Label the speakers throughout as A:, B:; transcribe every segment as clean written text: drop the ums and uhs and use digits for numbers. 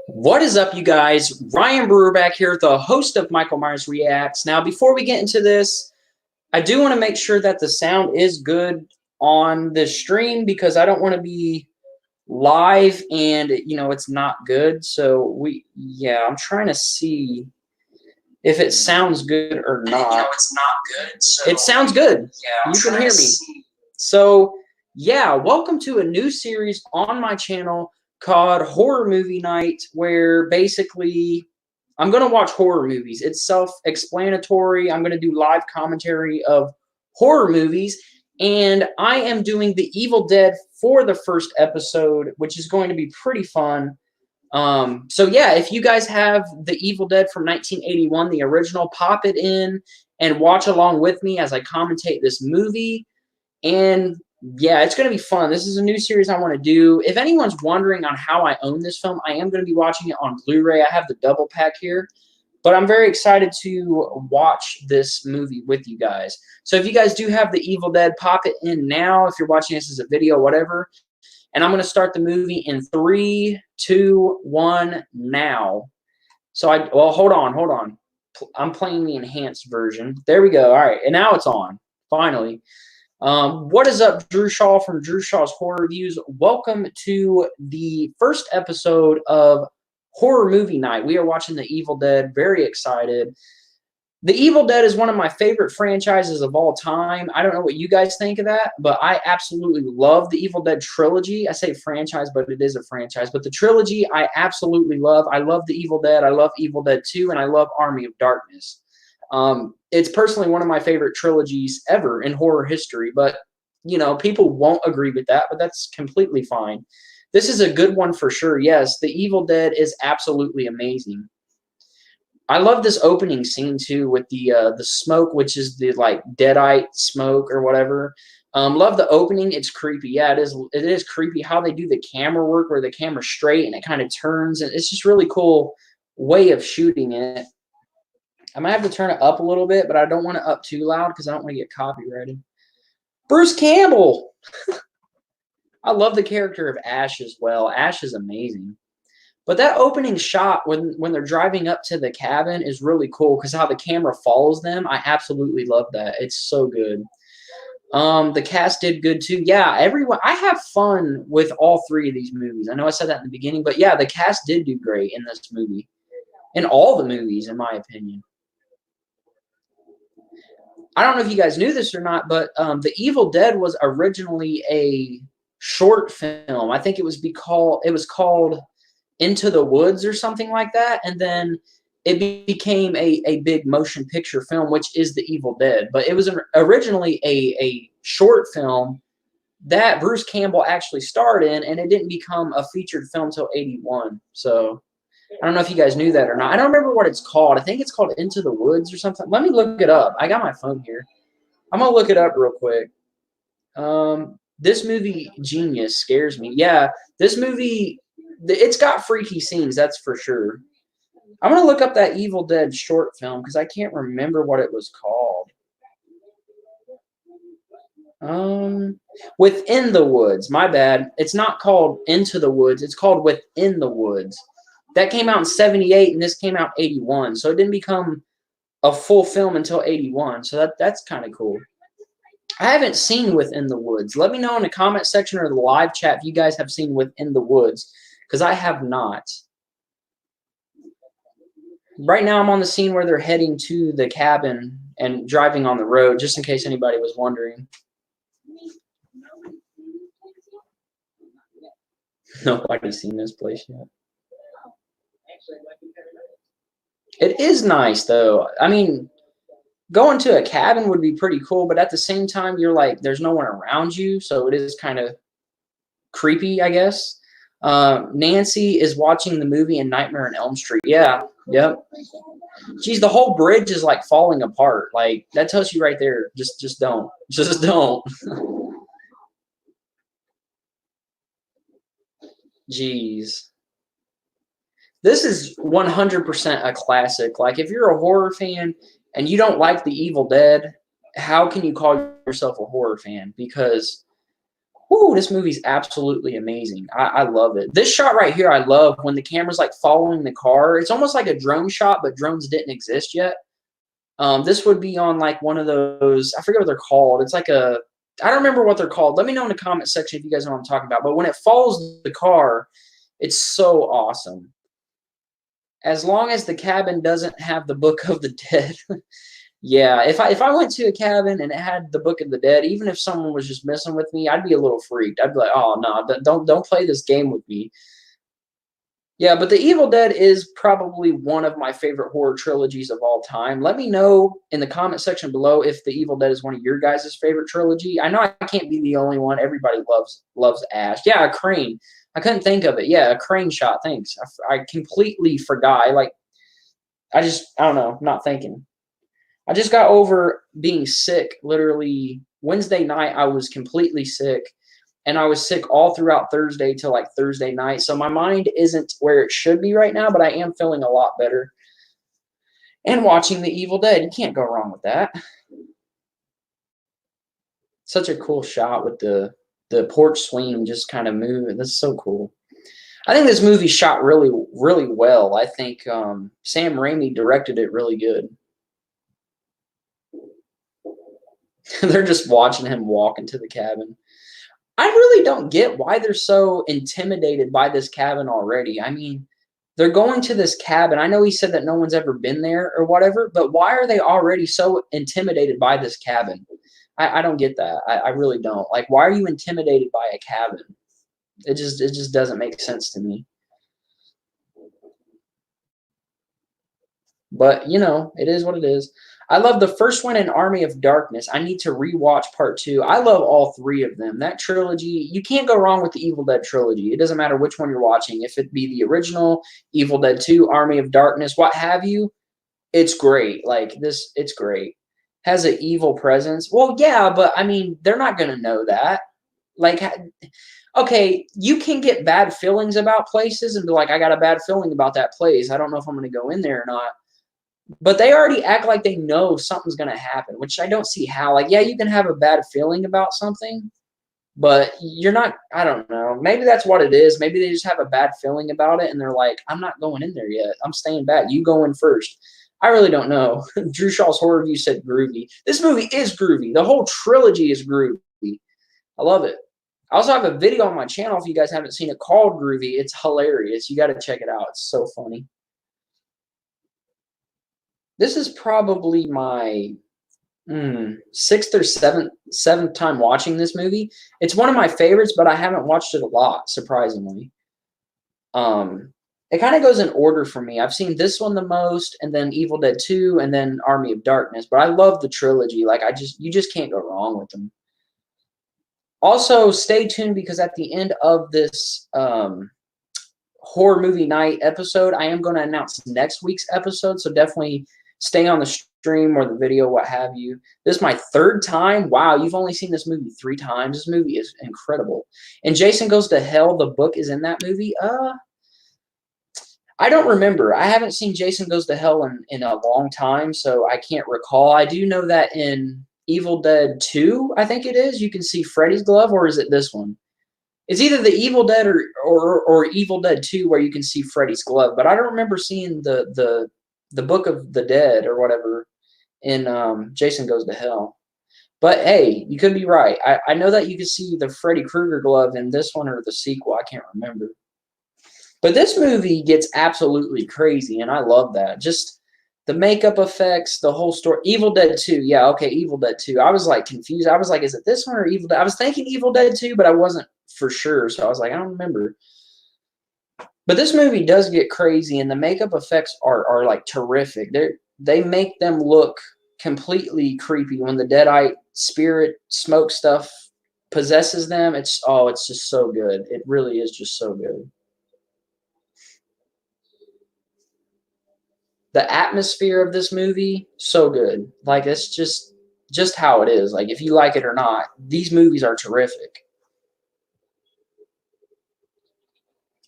A: What is up, you guys? Ryan Brewer back here, the host of Michael Myers Reacts. Now, before we get into this, I do want to make sure that the sound is good on the stream because I don't want to be live and, it's not good. So, I'm trying to see if it sounds good or not.
B: It's not good. So
A: it sounds good.
B: Yeah,
A: you can hear me. So, welcome to a new series on my channel called Horror Movie Night, where basically I'm going to watch horror movies. It's self-explanatory. I'm going to do live commentary of horror movies, and I am doing The Evil Dead for the first episode, which is going to be pretty fun. If you guys have The Evil Dead from 1981, the original, pop it in and watch along with me as I commentate this movie. And yeah, it's going to be fun. This is a new series I want to do. If anyone's wondering on how I own this film, I am going to be watching it on Blu-ray. I have the double pack here, but I'm very excited to watch this movie with you guys. So if you guys do have The Evil Dead, pop it in now. If you're watching this as a video, whatever. And I'm going to start the movie in 3, 2, 1, now. Hold on. I'm playing the enhanced version. There we go. All right, and now it's on, finally. What is up, Drew Shaw from Drew Shaw's Horror Reviews? Welcome to the first episode of Horror Movie Night. We are watching The Evil Dead. Very excited. The Evil Dead is one of my favorite franchises of all time. I don't know what you guys think of that, but I absolutely love the Evil Dead trilogy. I say franchise, but it is a franchise. But the trilogy, I absolutely love. I love The Evil Dead. I love Evil Dead 2, and I love Army of Darkness. It's personally one of my favorite trilogies ever in horror history, but, people won't agree with that, but that's completely fine. This is a good one for sure. Yes, The Evil Dead is absolutely amazing. I love this opening scene too with the smoke, which is the deadite smoke or whatever. Love the opening. It's creepy. Yeah, it is. It is creepy how they do the camera work, where the camera's straight and it kind of turns, and it's just really cool way of shooting it. I might have to turn it up a little bit, but I don't want it up too loud because I don't want to get copyrighted. Bruce Campbell. I love the character of Ash as well. Ash is amazing. But that opening shot when they're driving up to the cabin is really cool because how the camera follows them. I absolutely love that. It's so good. The cast did good too. Yeah, everyone. I have fun with all three of these movies. I know I said that in the beginning, but yeah, the cast did do great in this movie. In all the movies, in my opinion. I don't know if you guys knew this or not, but The Evil Dead was originally a short film. I think it was called Into the Woods or something like that, and then it became a big motion picture film, which is The Evil Dead. But it was originally a short film that Bruce Campbell actually starred in, and it didn't become a featured film until '81. So I don't know if you guys knew that or not. I don't remember what it's called. I think it's called Into the Woods or something. Let me look it up. I got my phone here. I'm going to look it up real quick. This movie, Genius, scares me. Yeah, this movie, it's got freaky scenes, that's for sure. I'm going to look up that Evil Dead short film because I can't remember what it was called. Within the Woods. My bad. It's not called Into the Woods. It's called Within the Woods. That came out in '78, and this came out in '81. So it didn't become a full film until '81. So that's kind of cool. I haven't seen Within the Woods. Let me know in the comment section or the live chat if you guys have seen Within the Woods, because I have not. Right now I'm on the scene where they're heading to the cabin and driving on the road, just in case anybody was wondering. Nobody's seen this place yet. It is nice, though. I mean, going to a cabin would be pretty cool, but at the same time, you're like, there's no one around you, so it is kind of creepy, I guess. Nancy is watching the movie in Nightmare on Elm Street. Yeah, yep. Geez, the whole bridge is like falling apart. Like, that tells you right there, just don't. Just don't. Jeez. This is 100% a classic. Like, if you're a horror fan and you don't like The Evil Dead, how can you call yourself a horror fan? Because Ooh, this movie's absolutely amazing. I love it. This shot right here, I love when the camera's like following the car. It's almost like a drone shot, but drones didn't exist yet. This would be on like one of those, I forget what they're called. It's like I don't remember what they're called. Let me know in the comment section if you guys know what I'm talking about. But when it follows the car, it's so awesome. As long as the cabin doesn't have the Book of the Dead. Yeah, if I went to a cabin and it had the Book of the Dead, even if someone was just messing with me, I'd be a little freaked. I'd be like, oh no, don't play this game with me. Yeah, but The Evil Dead is probably one of my favorite horror trilogies of all time. Let me know in the comment section below if The Evil Dead is one of your guys' favorite trilogy. I know I can't be the only one. Everybody loves Ash. Yeah, a crane. I couldn't think of it. Yeah, a crane shot. Thanks. I completely forgot. I don't know. I'm not thinking. I just got over being sick. Literally Wednesday night, I was completely sick. And I was sick all throughout Thursday till like Thursday night. So my mind isn't where it should be right now, but I am feeling a lot better. And watching The Evil Dead, you can't go wrong with that. Such a cool shot with the porch swing just kind of moving. That's so cool. I think this movie shot really, really well. I think Sam Raimi directed it really good. They're just watching him walk into the cabin. I really don't get why they're so intimidated by this cabin already. I mean, they're going to this cabin. I know he said that no one's ever been there or whatever, but why are they already so intimidated by this cabin? I don't get that. I really don't. Like, why are you intimidated by a cabin? It just doesn't make sense to me. But it is what it is. I love the first one in Army of Darkness. I need to rewatch part two. I love all three of them. That trilogy, you can't go wrong with the Evil Dead trilogy. It doesn't matter which one you're watching. If it be the original, Evil Dead 2, Army of Darkness, what have you, it's great. Like this, it's great. Has an evil presence. Well, yeah, but I mean, they're not going to know that. Like, okay, you can get bad feelings about places and be like, I got a bad feeling about that place. I don't know if I'm going to go in there or not. But they already act like they know something's going to happen, which I don't see how. Like, yeah, you can have a bad feeling about something, but you're not, I don't know. Maybe that's what it is. Maybe they just have a bad feeling about it and they're like, I'm not going in there yet. I'm staying back. You go in first. I really don't know. Drew Shaw's Horror Review said groovy. This movie is groovy. The whole trilogy is groovy. I love it. I also have a video on my channel if you guys haven't seen it called Groovy. It's hilarious. You got to check it out. It's so funny. This is probably my sixth or seventh time watching this movie. It's one of my favorites, but I haven't watched it a lot, surprisingly. It kind of goes in order for me. I've seen this one the most, and then Evil Dead 2, and then Army of Darkness. But I love the trilogy. Like you just can't go wrong with them. Also, stay tuned because at the end of this horror movie night episode, I am going to announce next week's episode. So definitely stay on the stream or the video, what have you. This is my third time. Wow, you've only seen this movie 3 times. This movie is incredible. And Jason Goes to Hell, the book is in that movie. I don't remember. I haven't seen Jason Goes to Hell in a long time, so I can't recall. I do know that in Evil Dead 2, I think it is, you can see Freddy's glove, or is it this one? It's either the Evil Dead or Evil Dead 2 where you can see Freddy's glove, but I don't remember seeing the Book of the Dead or whatever in Jason Goes to Hell. But hey, you could be right. I know that you can see the Freddy Krueger glove in this one or the sequel. I can't remember. But this movie gets absolutely crazy, and I love that. Just the makeup effects, the whole story. Evil Dead 2. Yeah, okay, Evil Dead 2. I was like confused. I was like, is it this one or Evil Dead? I was thinking Evil Dead 2, but I wasn't for sure. So I was like, I don't remember. But this movie does get crazy, and the makeup effects are like terrific. They make them look completely creepy when the Deadite spirit smoke stuff possesses them. It's just so good. It really is just so good. The atmosphere of this movie, so good. Like it's just how it is. Like if you like it or not, these movies are terrific.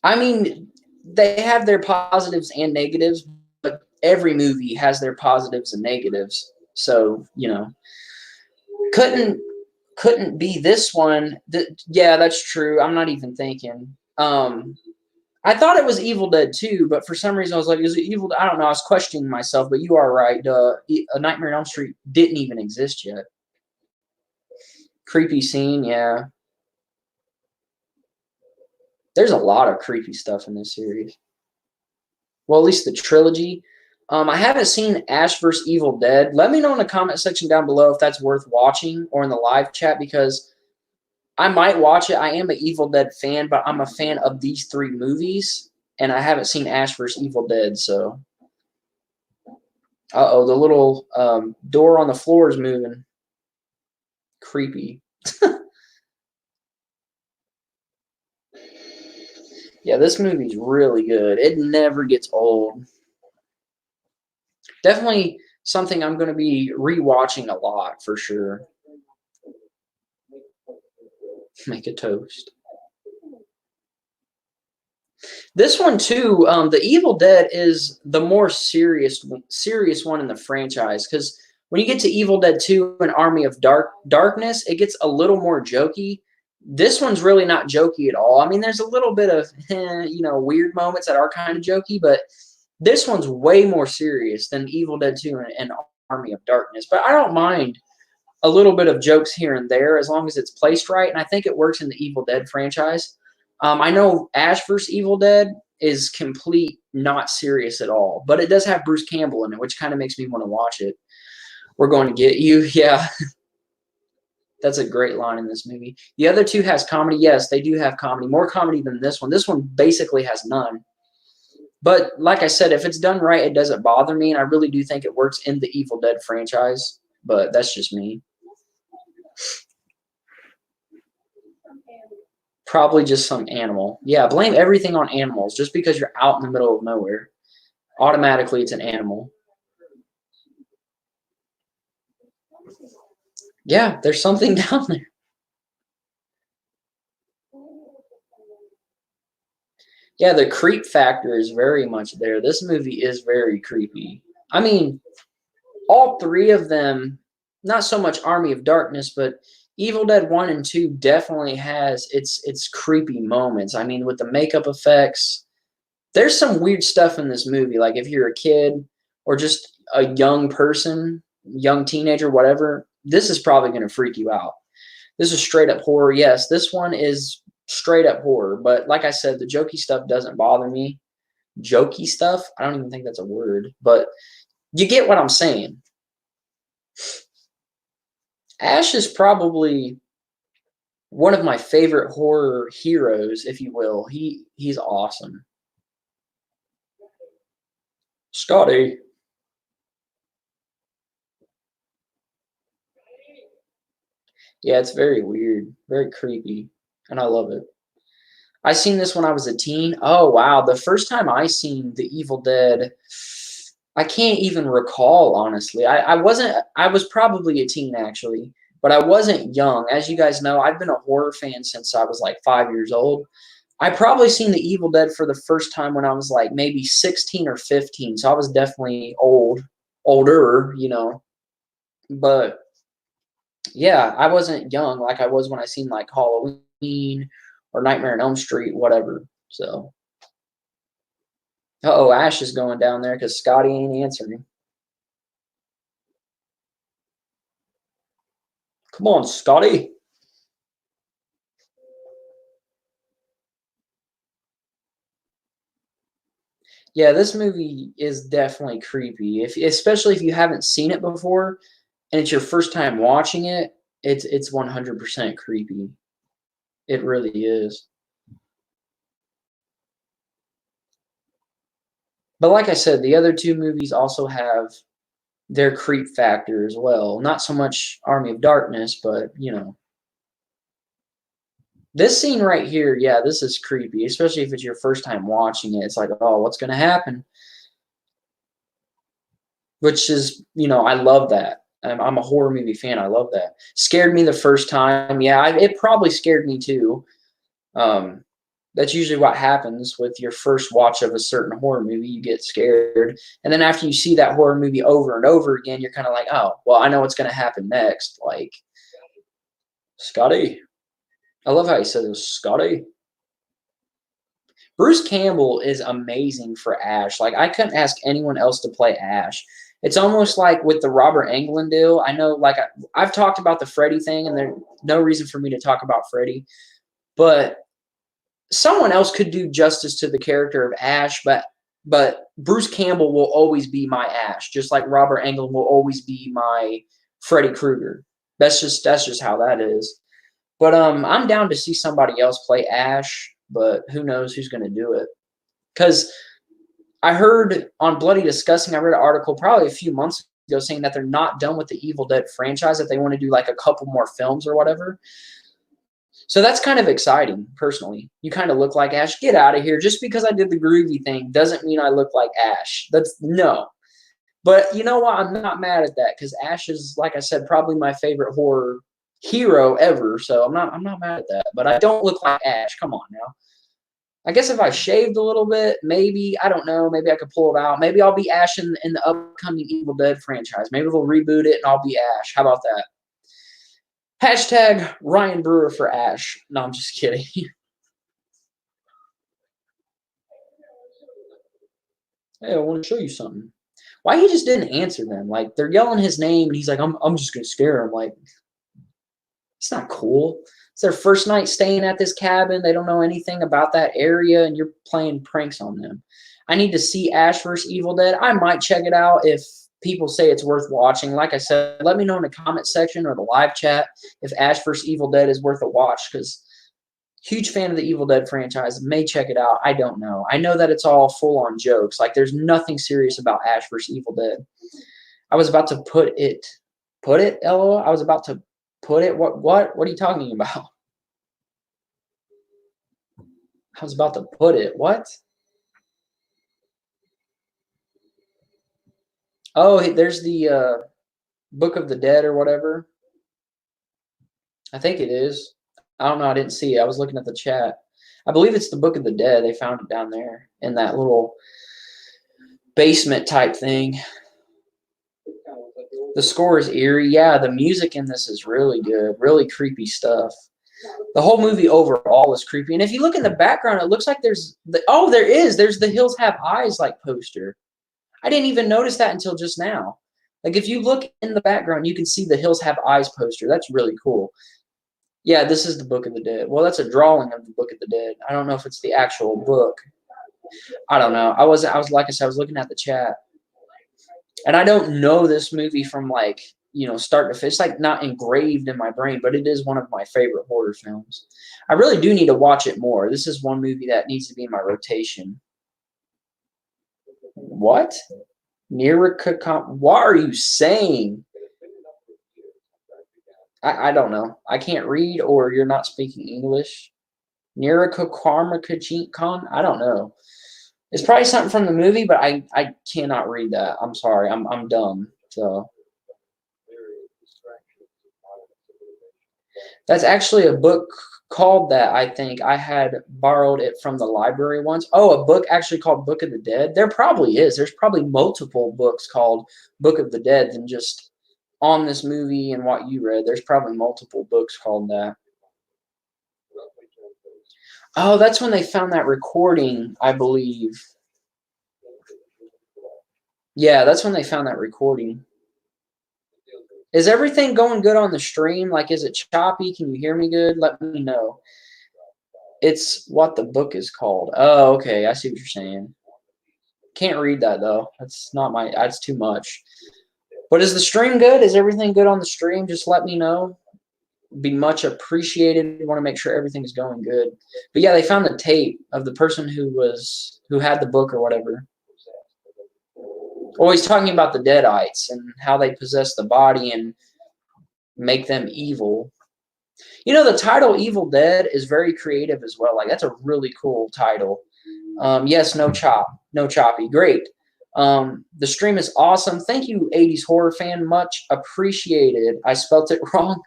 A: I mean, they have their positives and negatives, but every movie has their positives and negatives. So, couldn't couldn't be this one. Yeah, that's true. I'm not even thinking. I thought it was Evil Dead 2, but for some reason I was like, is it Evil Dead? I don't know. I was questioning myself, but you are right. A Nightmare on Elm Street didn't even exist yet. Creepy scene, yeah. There's a lot of creepy stuff in this series. Well, at least the trilogy. I haven't seen Ash vs. Evil Dead. Let me know in the comment section down below if that's worth watching or in the live chat because I might watch it. I am an Evil Dead fan, but I'm a fan of these three movies, and I haven't seen Ash vs. Evil Dead, so. Uh-oh, the little door on the floor is moving. Creepy. Yeah, this movie's really good. It never gets old. Definitely something I'm going to be rewatching a lot for sure. Make a toast. This one too, the Evil Dead is the more serious one in the franchise because when you get to Evil Dead 2 and Army of Darkness, it gets a little more jokey. This one's really not jokey at all. I mean, there's a little bit of weird moments that are kind of jokey, but this one's way more serious than Evil Dead 2 and Army of Darkness. But I don't mind a little bit of jokes here and there as long as it's placed right, and I think it works in the Evil Dead franchise. I know Ash vs. Evil Dead is complete not serious at all, but it does have Bruce Campbell in it, which kind of makes me want to watch it. We're going to get you. Yeah. That's a great line in this movie. The other two has comedy. Yes, they do have comedy. More comedy than this one. This one basically has none. But like I said, if it's done right, it doesn't bother me, and I really do think it works in the Evil Dead franchise. But that's just me. Probably just some animal. Yeah, blame everything on animals. Just because you're out in the middle of nowhere, automatically it's an animal. Yeah, there's something down there. Yeah, the creep factor is very much there. This movie is very creepy. I mean, all three of them, not so much Army of Darkness, but Evil Dead 1 and 2 definitely has its creepy moments. I mean, with the makeup effects, there's some weird stuff in this movie. Like if you're a kid or just a young person, young teenager, whatever, this is probably going to freak you out. This is straight up horror. Yes, this one is straight up horror. But like I said, the jokey stuff doesn't bother me. Jokey stuff? I don't even think that's a word. But you get what I'm saying. Ash is probably one of my favorite horror heroes, if you will. He's awesome. Scotty. Yeah, it's very weird, very creepy, and I love it. I seen this when I was a teen. Oh wow, the first time I seen The Evil Dead, I can't even recall honestly. I wasn't. I was probably a teen actually, but I wasn't young. As you guys know, I've been a horror fan since I was like 5 years old. I probably seen The Evil Dead for the first time when I was like maybe 16 or 15. So I was definitely older. But yeah, I wasn't young like I was when I seen like Halloween or Nightmare on Elm Street, whatever. So, oh, Ash is going down there because Scotty ain't answering. Come on, Scotty. Yeah, this movie is definitely creepy. Especially if you haven't seen it before and it's your first time watching it, it's 100% creepy. It really is. But like I said, the other two movies also have their creep factor as well. Not so much Army of Darkness, but this scene right here, yeah, this is creepy, especially if it's your first time watching it. It's like, oh, what's going to happen? Which is, I love that. I'm a horror movie fan. I love that. Scared me the first time. Yeah, it probably scared me too. Um, that's usually what happens with your first watch of a certain horror movie. You get scared. And then after you see that horror movie over and over again, you're kind of like, oh, well, I know what's going to happen next. Like, Scotty. I love how he said it was Scotty. Bruce Campbell is amazing for Ash. Like, I couldn't ask anyone else to play Ash. It's almost like with the Robert Englund deal. I know, like, I've talked about the Freddy thing, and there's no reason for me to talk about Freddy. But someone else could do justice to the character of Ash, but Bruce Campbell will always be my Ash, just like Robert Englund will always be my Freddy Krueger. That's just how that is. But I'm down to see somebody else play Ash, but who knows who's going to do it? Because I heard on Bloody Disgusting, I read an article probably a few months ago saying that they're not done with the Evil Dead franchise, that they want to do like a couple more films or whatever. So that's kind of exciting, personally. You kind of look like Ash. Get out of here. Just because I did the groovy thing doesn't mean I look like Ash. That's no. But you know what? I'm not mad at that because Ash is, like I said, probably my favorite horror hero ever. So I'm not mad at that. But I don't look like Ash. Come on now. I guess if I shaved a little bit, maybe, I don't know, maybe I could pull it out. Maybe I'll be Ash in the upcoming Evil Dead franchise. Maybe they'll reboot it and I'll be Ash. How about that? Hashtag Ryan Brewer for Ash. No, I'm just kidding. Hey, I want to show you something. Why he just didn't answer them? Like, they're yelling his name and he's like, I'm just gonna scare him. Like, it's not cool. It's their first night staying at this cabin. They don't know anything about that area, and you're playing pranks on them. I need to see Ash vs. Evil Dead. I might check it out if people say it's worth watching. Like I said, let me know in the comment section or the live chat if Ash vs. Evil Dead is worth a watch, because huge fan of the Evil Dead franchise. May check it out. I don't know. I know that it's all full-on jokes. Like, there's nothing serious about Ash vs. Evil Dead. I was about to put it, LOL? I was about to put it, what are you talking about? I was about to put it, what? Oh, there's the Book of the Dead or whatever. I think it is. I don't know. I didn't see it. I was looking at the chat. I believe it's the Book of the Dead. They found it down there in that little basement type thing. The score is eerie. Yeah, the music in this is really good. Really creepy stuff. The whole movie overall is creepy. And if you look in the background, it looks like there's there's the Hills Have Eyes like poster. I didn't even notice that until just now. Like, if you look in the background, you can see the Hills Have Eyes poster. That's really cool. Yeah, this is the Book of the Dead. Well, that's a drawing of the Book of the Dead. I don't know if it's the actual book. I don't know. I was like I said, I was looking at the chat. And I don't know this movie from, like, start to finish. It's like not engraved in my brain, but it is one of my favorite horror films. I really do need to watch it more. This is one movie that needs to be in my rotation. What? What are you saying? I don't know. I can't read, or you're not speaking English. Nirakakarmakajikon? I don't know. It's probably something from the movie, but I cannot read that. I'm sorry. I'm dumb. So that's actually a book called that. I think I had borrowed it from the library once. Oh, a book actually called Book of the Dead? There probably is. There's probably multiple books called Book of the Dead than just on this movie and what you read. There's probably multiple books called that. Oh, that's when they found that recording, I believe. Yeah, that's when they found that recording. Is everything going good on the stream? Like, is it choppy? Can you hear me good? Let me know. It's what the book is called. Oh, okay. I see what you're saying. Can't read that, though. That's too much. But is the stream good? Is everything good on the stream? Just let me know. Be much appreciated. We want to make sure everything's going good. But yeah, they found the tape of the person who had the book or whatever. Always talking about the Deadites and how they possess the body and make them evil. The title Evil Dead is very creative as well. Like, that's a really cool title. Yes, no choppy. Great. The stream is awesome. Thank you, 80s horror fan. Much appreciated. I spelt it wrong.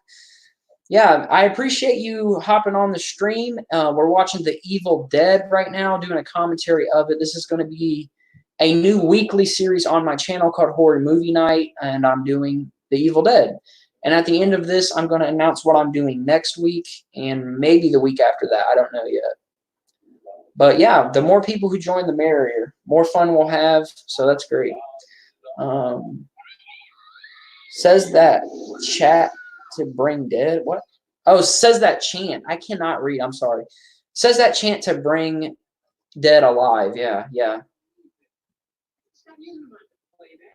A: Yeah, I appreciate you hopping on the stream. We're watching The Evil Dead right now, doing a commentary of it. This is going to be a new weekly series on my channel called Horror Movie Night, and I'm doing The Evil Dead. And at the end of this, I'm going to announce what I'm doing next week and maybe the week after that. I don't know yet. But yeah, the more people who join, the merrier. More fun we'll have. So that's great. Says that chat to bring dead. What? Oh, says that chant. I cannot read. I'm sorry. Says that chant to bring dead alive. Yeah, yeah.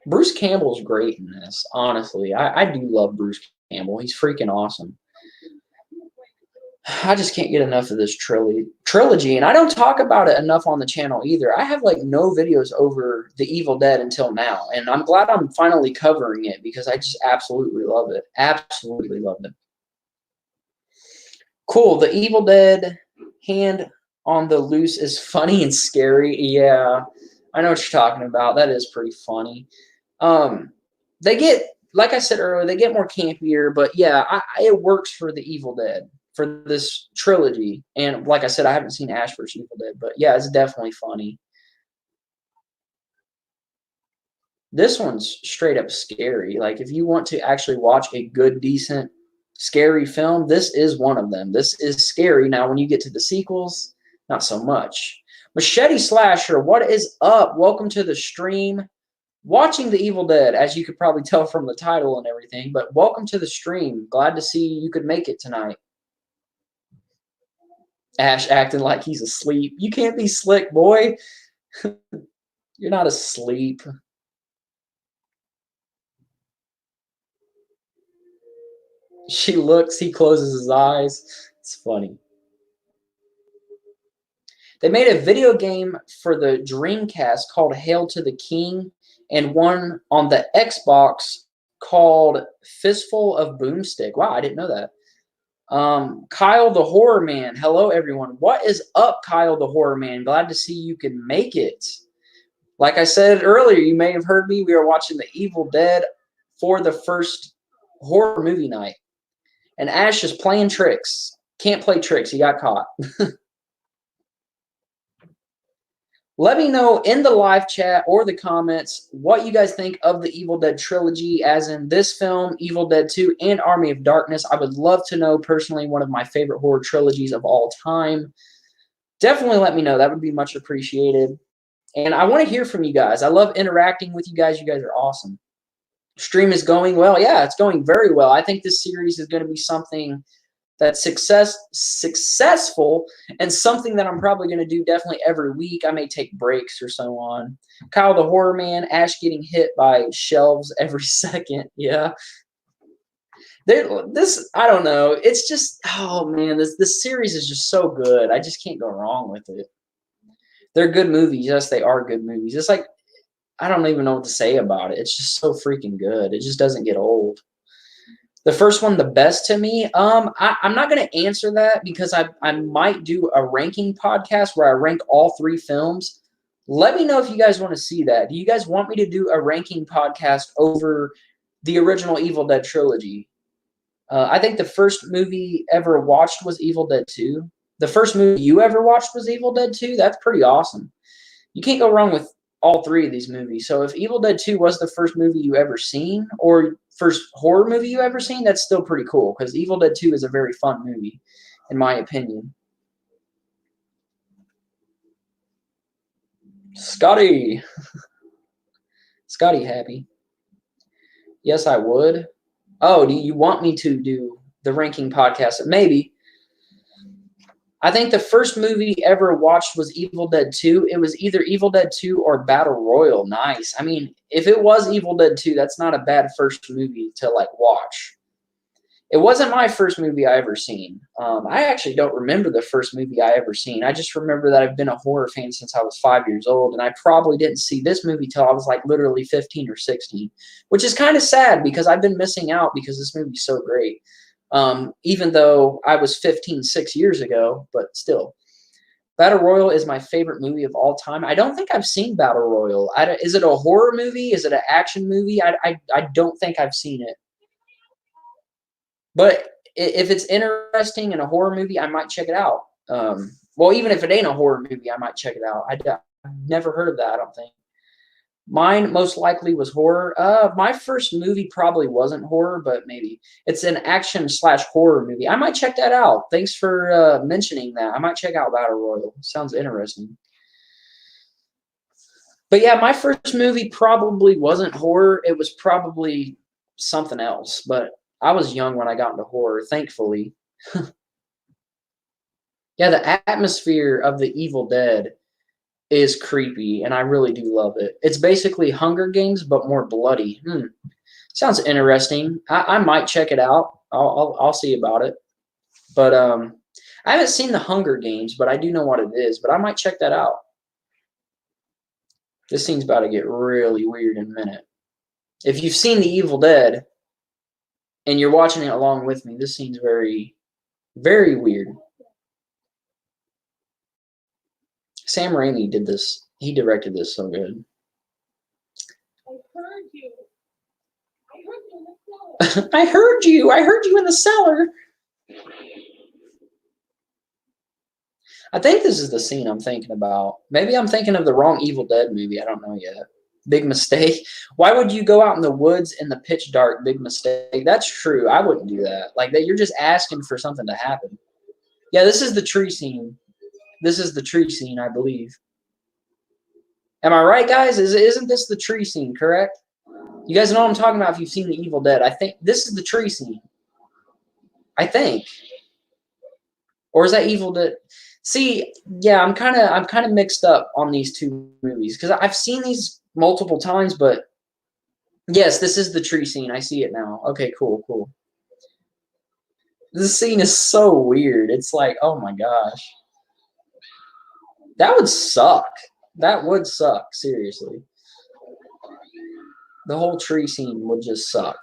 A: Bruce Campbell's great in this, honestly. I do love Bruce Campbell. He's freaking awesome. I just can't get enough of this trilogy, and I don't talk about it enough on the channel either. I have like no videos over The Evil Dead until now, and I'm glad I'm finally covering it because I just absolutely love it. Absolutely love it. Cool. The Evil Dead hand on the loose is funny and scary. Yeah, I know what you're talking about. That is pretty funny. They get, like I said earlier, they get more campier, but yeah, it works for The Evil Dead for this trilogy. And like I said, I haven't seen Ash vs. Evil Dead, but yeah, it's definitely funny. This one's straight up scary. Like if you want to actually watch a good, decent, scary film, this is one of them. This is scary. Now, when you get to the sequels, not so much. Machete Slasher, what is up? Welcome to the stream. Watching The Evil Dead, as you could probably tell from the title and everything, but welcome to the stream. Glad to see you could make it tonight. Ash acting like he's asleep. You can't be slick, boy. You're not asleep. She looks, he closes his eyes. It's funny. They made a video game for the Dreamcast called Hail to the King, and one on the Xbox called Fistful of Boomstick. Wow, I didn't know that. Kyle the Horror Man. Hello, everyone. What is up, Kyle the Horror Man? Glad to see you can make it. Like I said earlier, you may have heard me. We are watching The Evil Dead for the first horror movie night. And Ash is playing tricks. Can't play tricks. He got caught. Let me know in the live chat or the comments what you guys think of the Evil Dead trilogy, as in this film, Evil Dead 2, and Army of Darkness. I would love to know, personally, one of my favorite horror trilogies of all time. Definitely let me know. That would be much appreciated. And I want to hear from you guys. I love interacting with you guys. You guys are awesome. Stream is going well. Yeah, it's going very well. I think this series is going to be something that's successful and something that I'm probably going to do definitely every week. I may take breaks or so on. Kyle the Horror Man, Ash getting hit by shelves every second. Yeah. I don't know. It's just, oh man, this series is just so good. I just can't go wrong with it. They're good movies. Yes, they are good movies. It's like, I don't even know what to say about it. It's just so freaking good. It just doesn't get old. The first one, the best to me. I'm not going to answer that because I might do a ranking podcast where I rank all three films. Let me know if you guys want to see that. Do you guys want me to do a ranking podcast over the original Evil Dead trilogy? I think the first movie ever watched was Evil Dead 2. The first movie you ever watched was Evil Dead 2. That's pretty awesome. You can't go wrong with all three of these movies. So if Evil Dead 2 was the first movie you ever seen, or first horror movie you ever seen, that's still pretty cool, because Evil Dead 2 is a very fun movie, in my opinion. Scotty. Scotty happy. Yes, I would. Oh, do you want me to do the ranking podcast? Maybe. I think the first movie ever watched was Evil Dead 2. It was either Evil Dead 2 or Battle Royal. Nice. I mean, if it was Evil Dead 2, that's not a bad first movie to like watch. It wasn't my first movie I ever seen. I actually don't remember the first movie I ever seen. I just remember that I've been a horror fan since I was 5 years old, and I probably didn't see this movie till I was like literally 15 or 16, which is kind of sad because I've been missing out because this movie's so great. Even though I was 15 6 years ago, but still. Battle Royal is my favorite movie of all time. I don't think I've seen Battle Royal. Is it a horror movie? Is it an action movie? I don't think I've seen it. But if it's interesting in a horror movie, I might check it out. Well, even if it ain't a horror movie, I might check it out. I've never heard of that, I don't think. Mine most likely was horror. My first movie probably wasn't horror, but maybe it's an action slash horror movie. I might check that out. Thanks for mentioning that. I might check out Battle Royale. Sounds interesting. But yeah, my first movie probably wasn't horror. It was probably something else. But I was young when I got into horror, thankfully. Yeah, the atmosphere of the Evil Dead is creepy, and I really do love it. It's basically Hunger Games, but more bloody. Sounds interesting. I might check it out. I'll see about it. But I haven't seen the Hunger Games, but I do know what it is. But I might check that out. This scene's about to get really weird in a minute. If you've seen The Evil Dead and you're watching it along with me, this scene's very, very weird. Sam Raimi did this. He directed this so good.
B: I heard you. I heard you in the cellar.
A: I heard you. I heard you in the cellar. I think this is the scene I'm thinking about. Maybe I'm thinking of the wrong Evil Dead movie. I don't know yet. Big mistake. Why would you go out in the woods in the pitch dark? Big mistake. That's true. I wouldn't do that. Like that, you're just asking for something to happen. Yeah, this is the tree scene. This is the tree scene, I believe. Am I right, guys? Isn't this the tree scene, correct? You guys know what I'm talking about if you've seen The Evil Dead. I think this is the tree scene. I think. Or is that Evil Dead? See, yeah, I'm kind of mixed up on these two movies because I've seen these multiple times, but yes, this is the tree scene. I see it now. Okay, cool, cool. This scene is so weird. It's like, oh my gosh. That would suck. That would suck, seriously. The whole tree scene would just suck.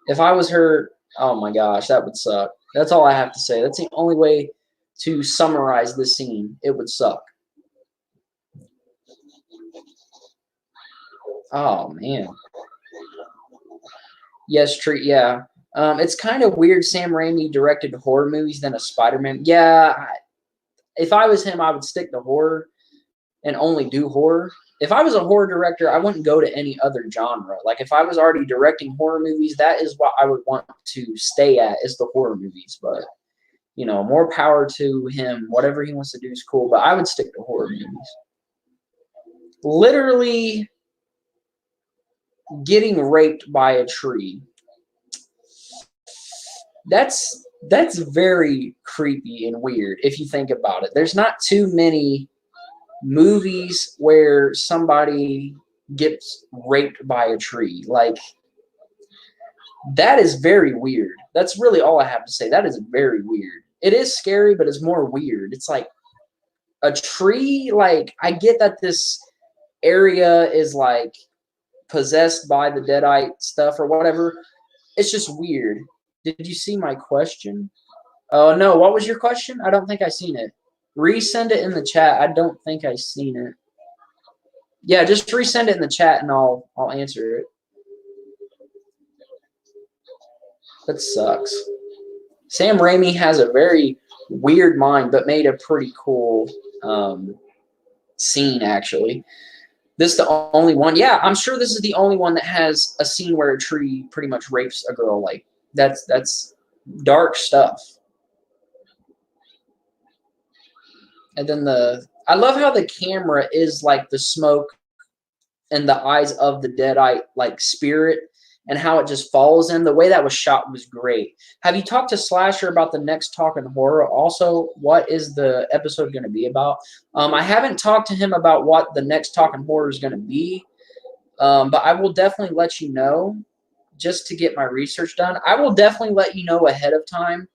A: If I was her, oh my gosh, that would suck. That's all I have to say. That's the only way to summarize this scene. It would suck. Oh man. Yes, tree. Yeah. It's kind of weird. Sam Raimi directed horror movies than a Spider-Man. Yeah. If I was him, I would stick to horror and only do horror. If I was a horror director, I wouldn't go to any other genre. Like if I was already directing horror movies, that is what I would want to stay at is the horror movies. But you know, more power to him. Whatever he wants to do is cool. But I would stick to horror movies. Literally getting raped by a tree. That's very creepy and weird if you think about it. There's not too many movies where somebody gets raped by a tree. Like that is very weird. That's really all I have to say. That is very weird. It is scary, but it's more weird. It's like a tree. Like I get that this area is like possessed by the deadite stuff or whatever. It's just weird. Did you see my question? Oh no, what was your question? I don't think I seen it. Resend it in the chat. I don't think I seen it. Yeah, just resend it in the chat and I'll answer it. That sucks. Sam Raimi has a very weird mind, but made a pretty cool scene actually. This is the only one. Yeah, I'm sure this is the only one that has a scene where a tree pretty much rapes a girl. Like that's dark stuff. And then I love how the camera is like the smoke and the eyes of the deadite like spirit and how it just follows him. The way that was shot was great. Have you talked to Slasher about the next Talking Horror? Also, what is the episode going to be about? I haven't talked to him about what the next Talking Horror is going to be, but I will definitely let you know just to get my research done. I will definitely let you know ahead of time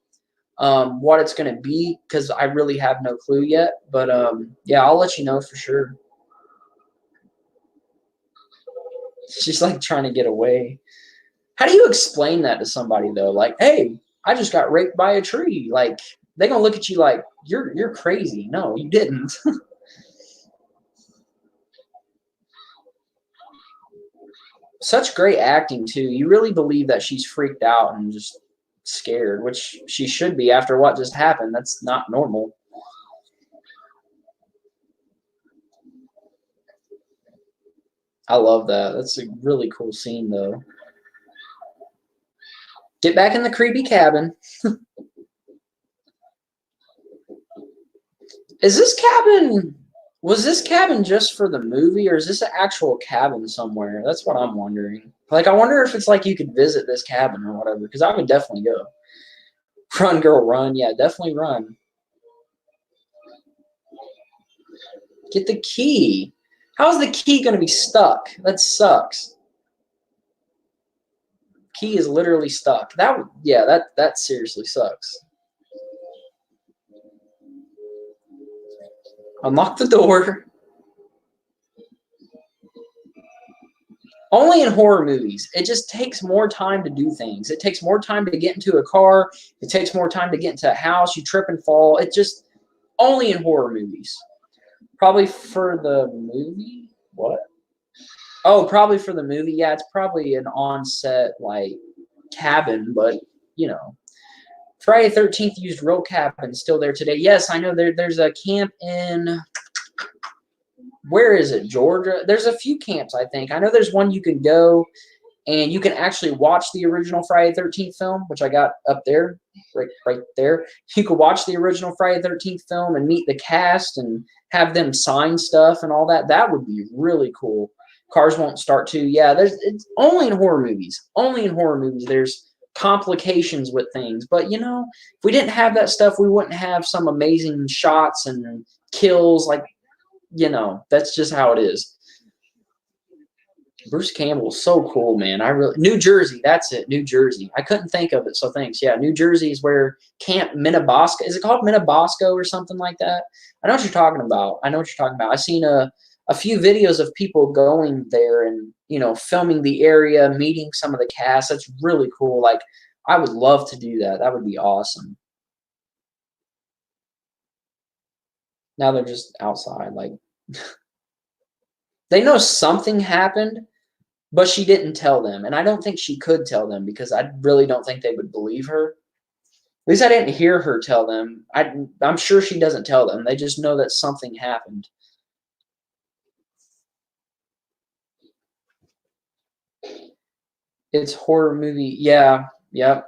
A: what it's going to be because I really have no clue yet. But yeah, I'll let you know for sure. She's like trying to get away. How do you explain that to somebody though? Like, hey, I just got raped by a tree. Like, they're gonna look at you like you're crazy. No, you didn't. Such great acting too. You really believe that she's freaked out and just scared, which she should be after what just happened. That's not normal. I love that. That's a really cool scene, though. Get back in the creepy cabin. Is this cabin... Was this cabin just for the movie, or is this an actual cabin somewhere? That's what I'm wondering. Like, I wonder if it's like you could visit this cabin or whatever, because I would definitely go. Run, girl, run. Yeah, definitely run. Get the key. How's the key going to be stuck? That sucks. Key is literally stuck. That seriously sucks. Unlock the door. Only in horror movies. It just takes more time to do things. It takes more time to get into a car. It takes more time to get into a house. You trip and fall. It just... Only in horror movies. Probably for the movie? What? Oh, probably for the movie. Yeah, it's probably an on-set, like, cabin, but, you know. Friday the 13th used real cabins, still there today. Yes, I know there's a camp in... Where is it? Georgia? There's a few camps, I think. I know there's one you can go, and you can actually watch the original Friday the 13th film, which I got up there, right there. You could watch the original Friday the 13th film and meet the cast and have them sign stuff and all that. That would be really cool. Cars Won't Start too. Yeah, it's only in horror movies. Only in horror movies there's complications with things. But, you know, if we didn't have that stuff, we wouldn't have some amazing shots and kills. Like, you know, that's just how it is. Bruce Campbell is so cool, man. New Jersey, that's it. New Jersey. I couldn't think of it, so thanks. Yeah, New Jersey is where Camp Minnebaska. Is it called Minnebasko or something like that? I know what you're talking about. I know what you're talking about. I've seen a few videos of people going there and, you know, filming the area, meeting some of the cast. That's really cool. Like, I would love to do that. That would be awesome. Now they're just outside, like they know something happened, but she didn't tell them. And I don't think she could tell them because I really don't think they would believe her. At least I didn't hear her tell them. I'm sure she doesn't tell them. They just know that something happened. It's horror movie. Yeah. Yep.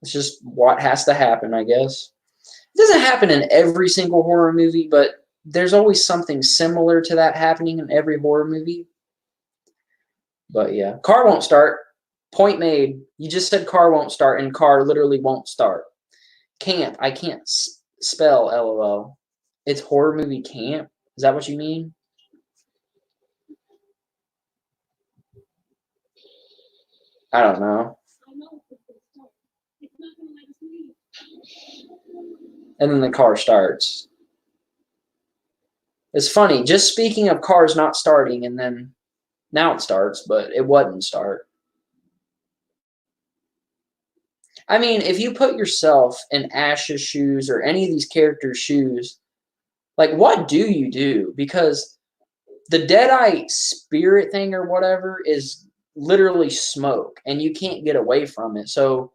A: It's just what has to happen, I guess. It doesn't happen in every single horror movie, but there's always something similar to that happening in every horror movie. But yeah, car won't start. Point made. You just said car won't start, and car literally won't start. Camp. I can't spell LOL. It's horror movie camp. Is that what you mean? I don't know. And then the car starts. It's funny. Just speaking of cars not starting, and then now it starts, but it wouldn't start. I mean, if you put yourself in Ash's shoes or any of these characters' shoes, like, what do you do? Because the Deadeye spirit thing or whatever is literally smoke, and you can't get away from it. So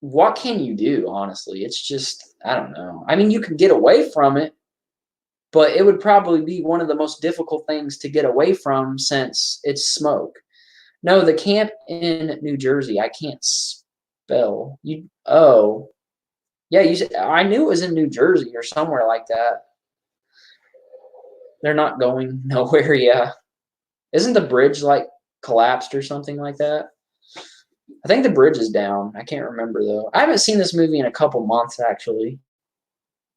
A: what can you do, honestly? It's just, I don't know. I mean, you can get away from it, but it would probably be one of the most difficult things to get away from since it's smoke. No, the camp in New Jersey, I can't spell. Oh. Yeah, I knew it was in New Jersey or somewhere like that. They're not going nowhere, yeah. Isn't the bridge like collapsed or something like that? I think the bridge is down. I can't remember though. I haven't seen this movie in a couple months actually,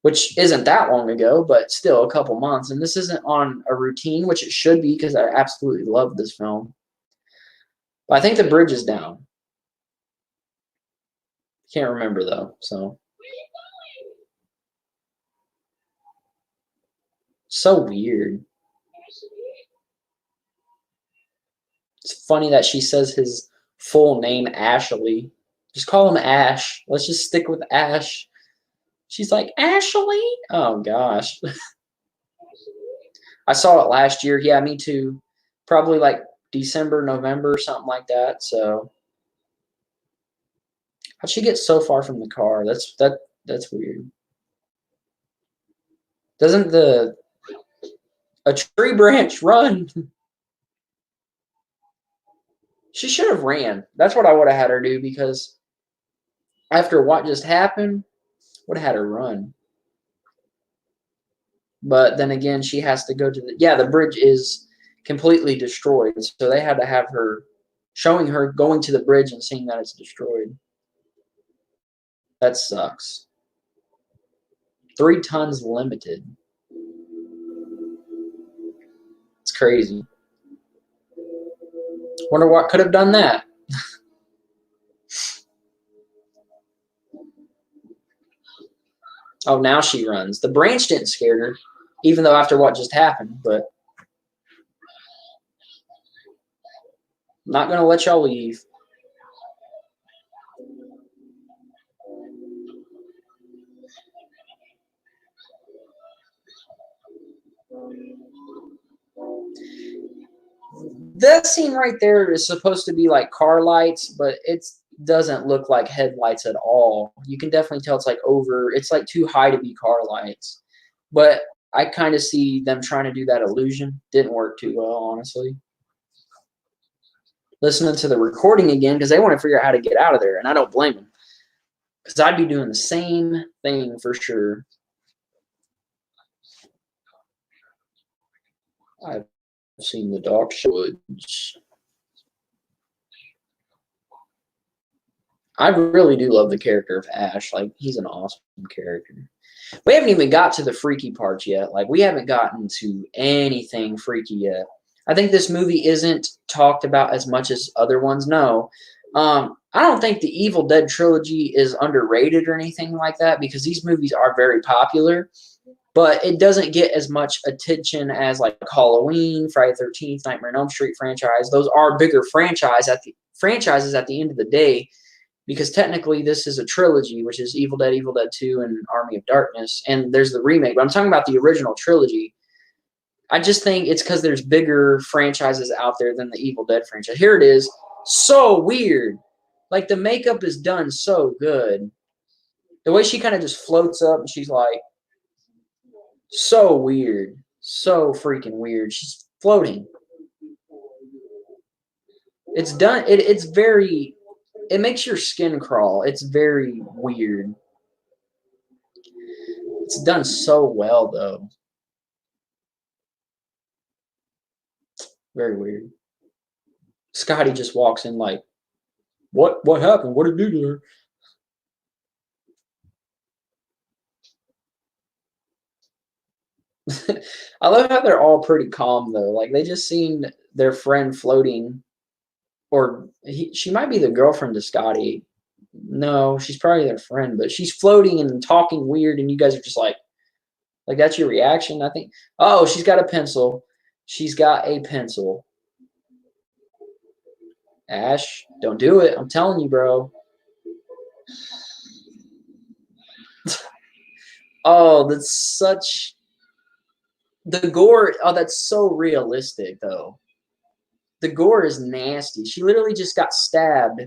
A: which isn't that long ago, but still a couple months. And this isn't on a routine, which it should be because I absolutely love this film. But I think the bridge is down. Can't remember though, so. So weird. It's funny that she says his full name, Ashley. Just call him Ash. Let's just stick with Ash. She's like, Ashley? Oh, gosh. I saw it last year. Yeah, me too. Probably like December, November, something like that. So, how'd she get so far from the car? That's weird. Doesn't the... A tree branch, run. She should have ran. That's what I would have had her do, because after what just happened, would have had her run. But then again, she has to go to the bridge is completely destroyed. So they had to have her showing her going to the bridge and seeing that it's destroyed. That sucks. 3 tons limited. It's crazy. Wonder what could have done that. Oh, now she runs. The branch didn't scare her, even though after what just happened, but I'm not going to let y'all leave. That scene right there is supposed to be like car lights, but it doesn't look like headlights at all. You can definitely tell it's like it's like too high to be car lights. But I kind of see them trying to do that illusion. Didn't work too well, honestly. Listening to the recording again because they want to figure out how to get out of there, and I don't blame them, because I'd be doing the same thing for sure. I've seen the dark woods. I really do love the character of Ash. Like, he's an awesome character. We haven't even got to the freaky parts yet. Like, we haven't gotten to anything freaky yet. I think this movie isn't talked about as much as other ones. No. I don't think the Evil Dead trilogy is underrated or anything like that, because these movies are very popular, but it doesn't get as much attention as like Halloween, Friday the 13th, Nightmare on Elm Street franchise. Those are bigger franchises at the end of the day, because technically this is a trilogy, which is Evil Dead 2, and Army of Darkness, and there's the remake. But I'm talking about the original trilogy. I just think it's because there's bigger franchises out there than the Evil Dead franchise. Here it is. So weird. Like, the makeup is done so good. The way she kind of just floats up and she's like, so weird. So freaking weird. She's floating. It's done. It's very, it makes your skin crawl. It's very weird. It's done so well, though. Very weird. Scotty just walks in like, what happened? What did you do to her? I love how they're all pretty calm, though. Like, they just seen their friend floating, or she might be the girlfriend to Scotty. No, she's probably their friend, but she's floating and talking weird, and you guys are just like that's your reaction, I think. Oh, she's got a pencil. She's got a pencil. Ash, don't do it. I'm telling you, bro. Oh, that's such... The gore, oh, that's so realistic, though. The gore is nasty. She literally just got stabbed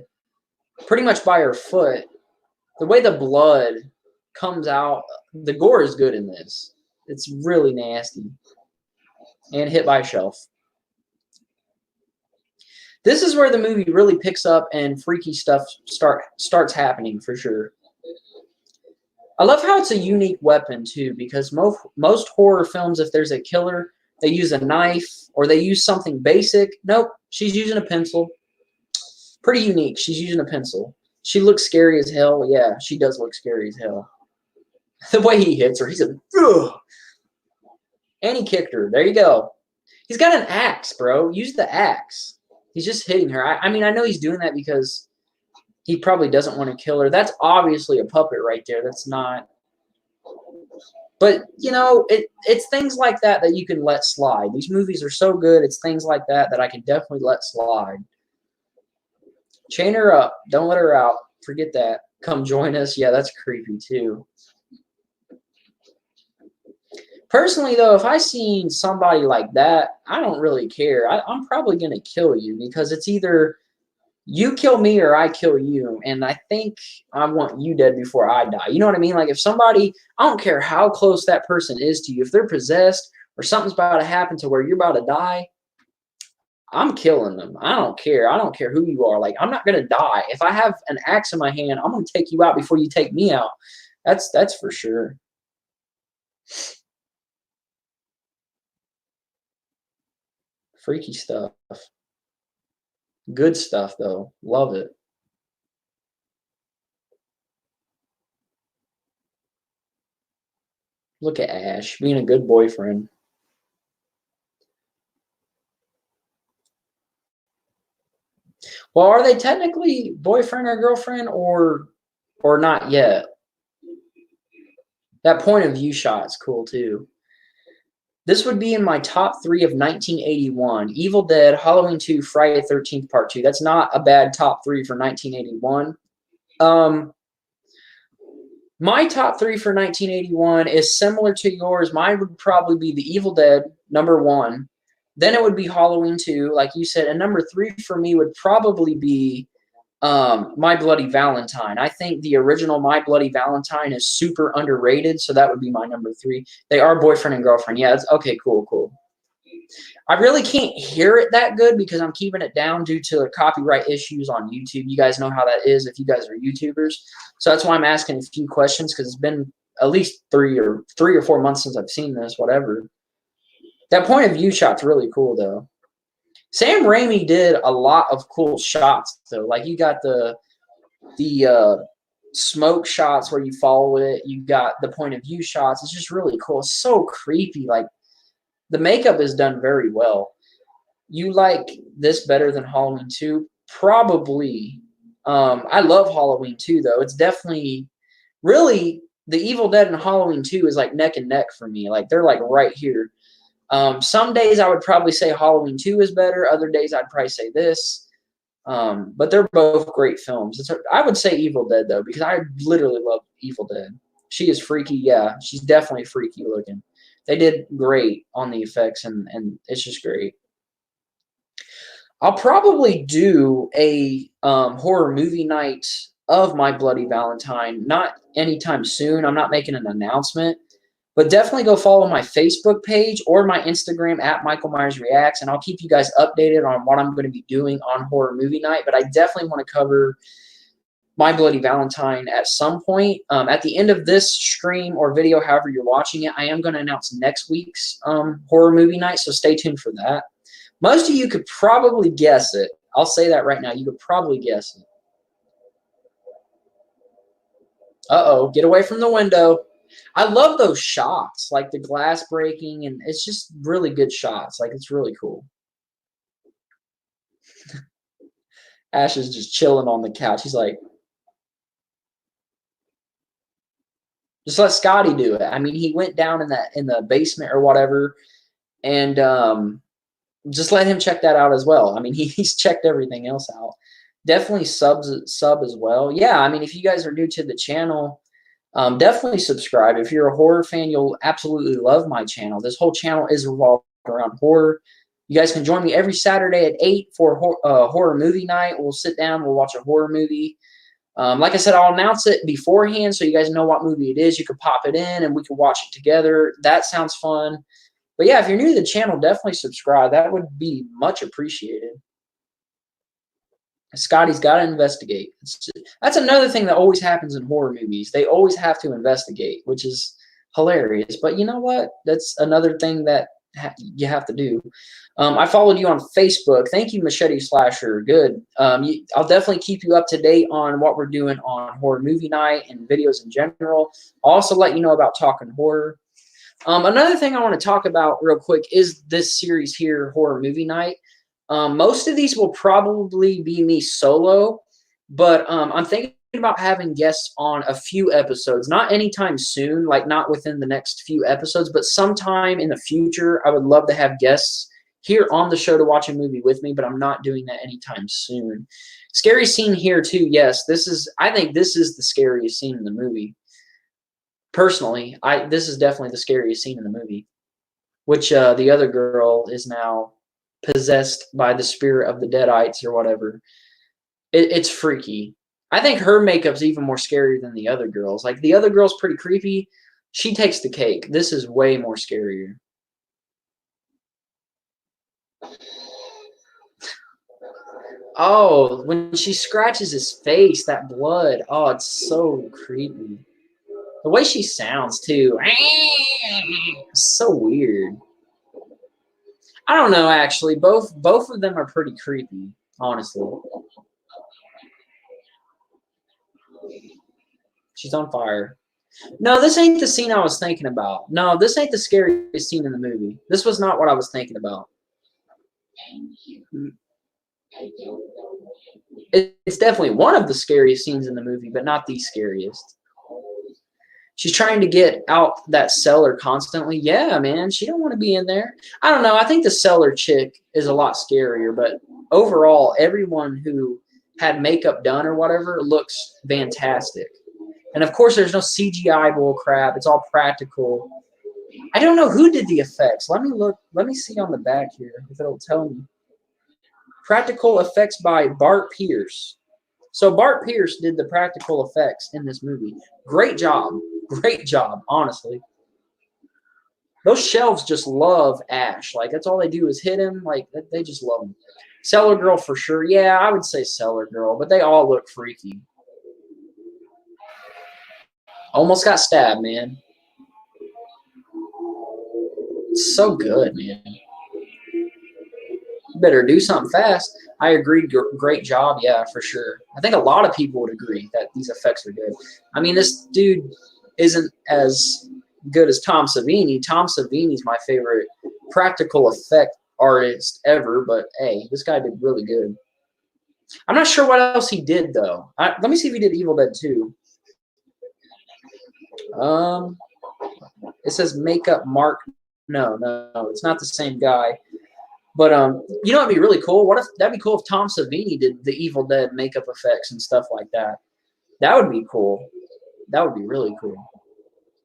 A: pretty much by her foot. The way the blood comes out, the gore is good in this. It's really nasty. And hit by a shelf. This is where the movie really picks up and freaky stuff starts happening for sure. I love how it's a unique weapon too, because most horror films, if there's a killer, they use a knife or they use something basic. Nope, she's using a pencil. Pretty unique. She's using a pencil. She looks scary as hell. Yeah, she does look scary as hell. The way he hits her, he's a... Ugh. And he kicked her. There you go. He's got an axe, bro. Use the axe. He's just hitting her. I mean, I know he's doing that because he probably doesn't want to kill her. That's obviously a puppet right there. That's not... But, you know, it's things like that that you can let slide. These movies are so good. It's things like that I can definitely let slide. Chain her up. Don't let her out. Forget that. Come join us. Yeah, that's creepy too. Personally, though, if I seen somebody like that, I don't really care. I'm probably going to kill you, because it's either you kill me or I kill you. And I think I want you dead before I die. You know what I mean? Like, if somebody, I don't care how close that person is to you, if they're possessed or something's about to happen to where you're about to die, I'm killing them. I don't care. I don't care who you are. Like, I'm not gonna die. If I have an axe in my hand, I'm gonna take you out before you take me out. That's for sure. Freaky stuff. Good stuff though. Love it. Look at Ash being a good boyfriend. Well, are they technically boyfriend or girlfriend or not yet? That point of view shot is cool too. This would be in my top 3 of 1981. Evil Dead, Halloween 2, Friday the 13th Part 2. That's not a bad top 3 for 1981. My top 3 for 1981 is similar to yours. Mine would probably be The Evil Dead, number 1. Then it would be Halloween 2, like you said. And number 3 for me would probably be My Bloody Valentine. I think the original My Bloody Valentine is super underrated, so that would be my number 3. They are boyfriend and girlfriend. Yeah, it's okay, cool. I really can't hear it that good because I'm keeping it down due to copyright issues on YouTube. You guys know how that is if you guys are YouTubers. So that's why I'm asking a few questions, because it's been at least 3 or 4 months since I've seen this, whatever. That point of view shot's really cool though. Sam Raimi did a lot of cool shots though. Like, you got the smoke shots where you follow it. You got the point of view shots. It's just really cool. It's so creepy. Like, the makeup is done very well. You like this better than Halloween 2? Probably. I love Halloween 2 though. It's definitely really The Evil Dead and Halloween 2 is like neck and neck for me. Like, they're like right here. Some days I would probably say Halloween 2 is better. Other days I'd probably say this. But they're both great films. I would say Evil Dead though, because I literally love Evil Dead. She is freaky. Yeah, she's definitely freaky looking. They did great on the effects, and it's just great. I'll probably do a horror movie night of My Bloody Valentine. Not anytime soon. I'm not making an announcement. But definitely go follow my Facebook page or my Instagram at Michael Myers Reacts, and I'll keep you guys updated on what I'm going to be doing on Horror Movie Night. But I definitely want to cover My Bloody Valentine at some point. At the end of this stream or video, however you're watching it, I am going to announce next week's Horror Movie Night, so stay tuned for that. Most of you could probably guess it. I'll say that right now. You could probably guess it. Uh-oh, get away from the window. I love those shots, like the glass breaking, and it's just really good shots. Like, it's really cool. Ash is just chilling on the couch. He's like, just let Scotty do it. I mean, he went down in the basement or whatever, and just let him check that out as well. I mean, he's checked everything else out. Definitely sub as well. Yeah, I mean, if you guys are new to the channel, definitely subscribe. If you're a horror fan, you'll absolutely love my channel. This whole channel is revolved around horror. You guys can join me every Saturday at 8 for horror movie night. We'll sit down, we'll watch a horror movie. Like I said, I'll announce it beforehand so you guys know what movie it is. You can pop it in and we can watch it together. That sounds fun. But yeah, if you're new to the channel, definitely subscribe. That would be much appreciated. Scotty's got to investigate. That's another thing that always happens in horror movies. They always have to investigate, which is hilarious. But you know what? That's another thing that you have to do. I followed you on Facebook. Thank you, Machete Slasher. Good. I'll definitely keep you up to date on what we're doing on Horror Movie Night and videos in general. I'll also let you know about Talking Horror. Another thing I want to talk about real quick is this series here, Horror Movie Night. Most of these will probably be me solo, but I'm thinking about having guests on a few episodes. Not anytime soon, like not within the next few episodes, but sometime in the future, I would love to have guests here on the show to watch a movie with me, but I'm not doing that anytime soon. Scary scene here too. Yes, I think this is the scariest scene in the movie. Personally, this is definitely the scariest scene in the movie, which the other girl is now possessed by the spirit of the Deadites or whatever. It's freaky. I think her makeup's even more scary than the other girls. Like, the other girl's pretty creepy. She takes the cake. This is way more scarier. Oh, when she scratches his face, that blood. Oh, it's so creepy. The way she sounds too. It's so weird. I don't know actually. Both of them are pretty creepy, honestly. She's on fire. No, this ain't the scene I was thinking about. No, this ain't the scariest scene in the movie. This was not what I was thinking about. It's definitely one of the scariest scenes in the movie, but not the scariest. She's trying to get out that cellar constantly. Yeah, man, she don't want to be in there. I don't know. I think the cellar chick is a lot scarier, but overall, everyone who had makeup done or whatever looks fantastic. And of course, there's no CGI bull crap. It's all practical. I don't know who did the effects. Let me look. Let me see on the back here if it'll tell me. Practical effects by Bart Pierce. So Bart Pierce did the practical effects in this movie. Great job. Great job, honestly. Those shelves just love Ash. Like, that's all they do is hit him. Like, they just love him. Cellar Girl for sure. Yeah, I would say Cellar Girl, but they all look freaky. Almost got stabbed, man. It's so good, man. You better do something fast. I agree. Great job. Yeah, for sure. I think a lot of people would agree that these effects are good. I mean, this dude isn't as good as Tom Savini. Tom Savini's my favorite practical effect artist ever, but hey, this guy did really good. I'm not sure what else he did though. Let me see if he did Evil Dead 2. Um, it says makeup Mark. No, it's not the same guy. But you know, it'd be really cool. What if that'd be cool if Tom Savini did the Evil Dead makeup effects and stuff like that? That would be cool. That would be really cool.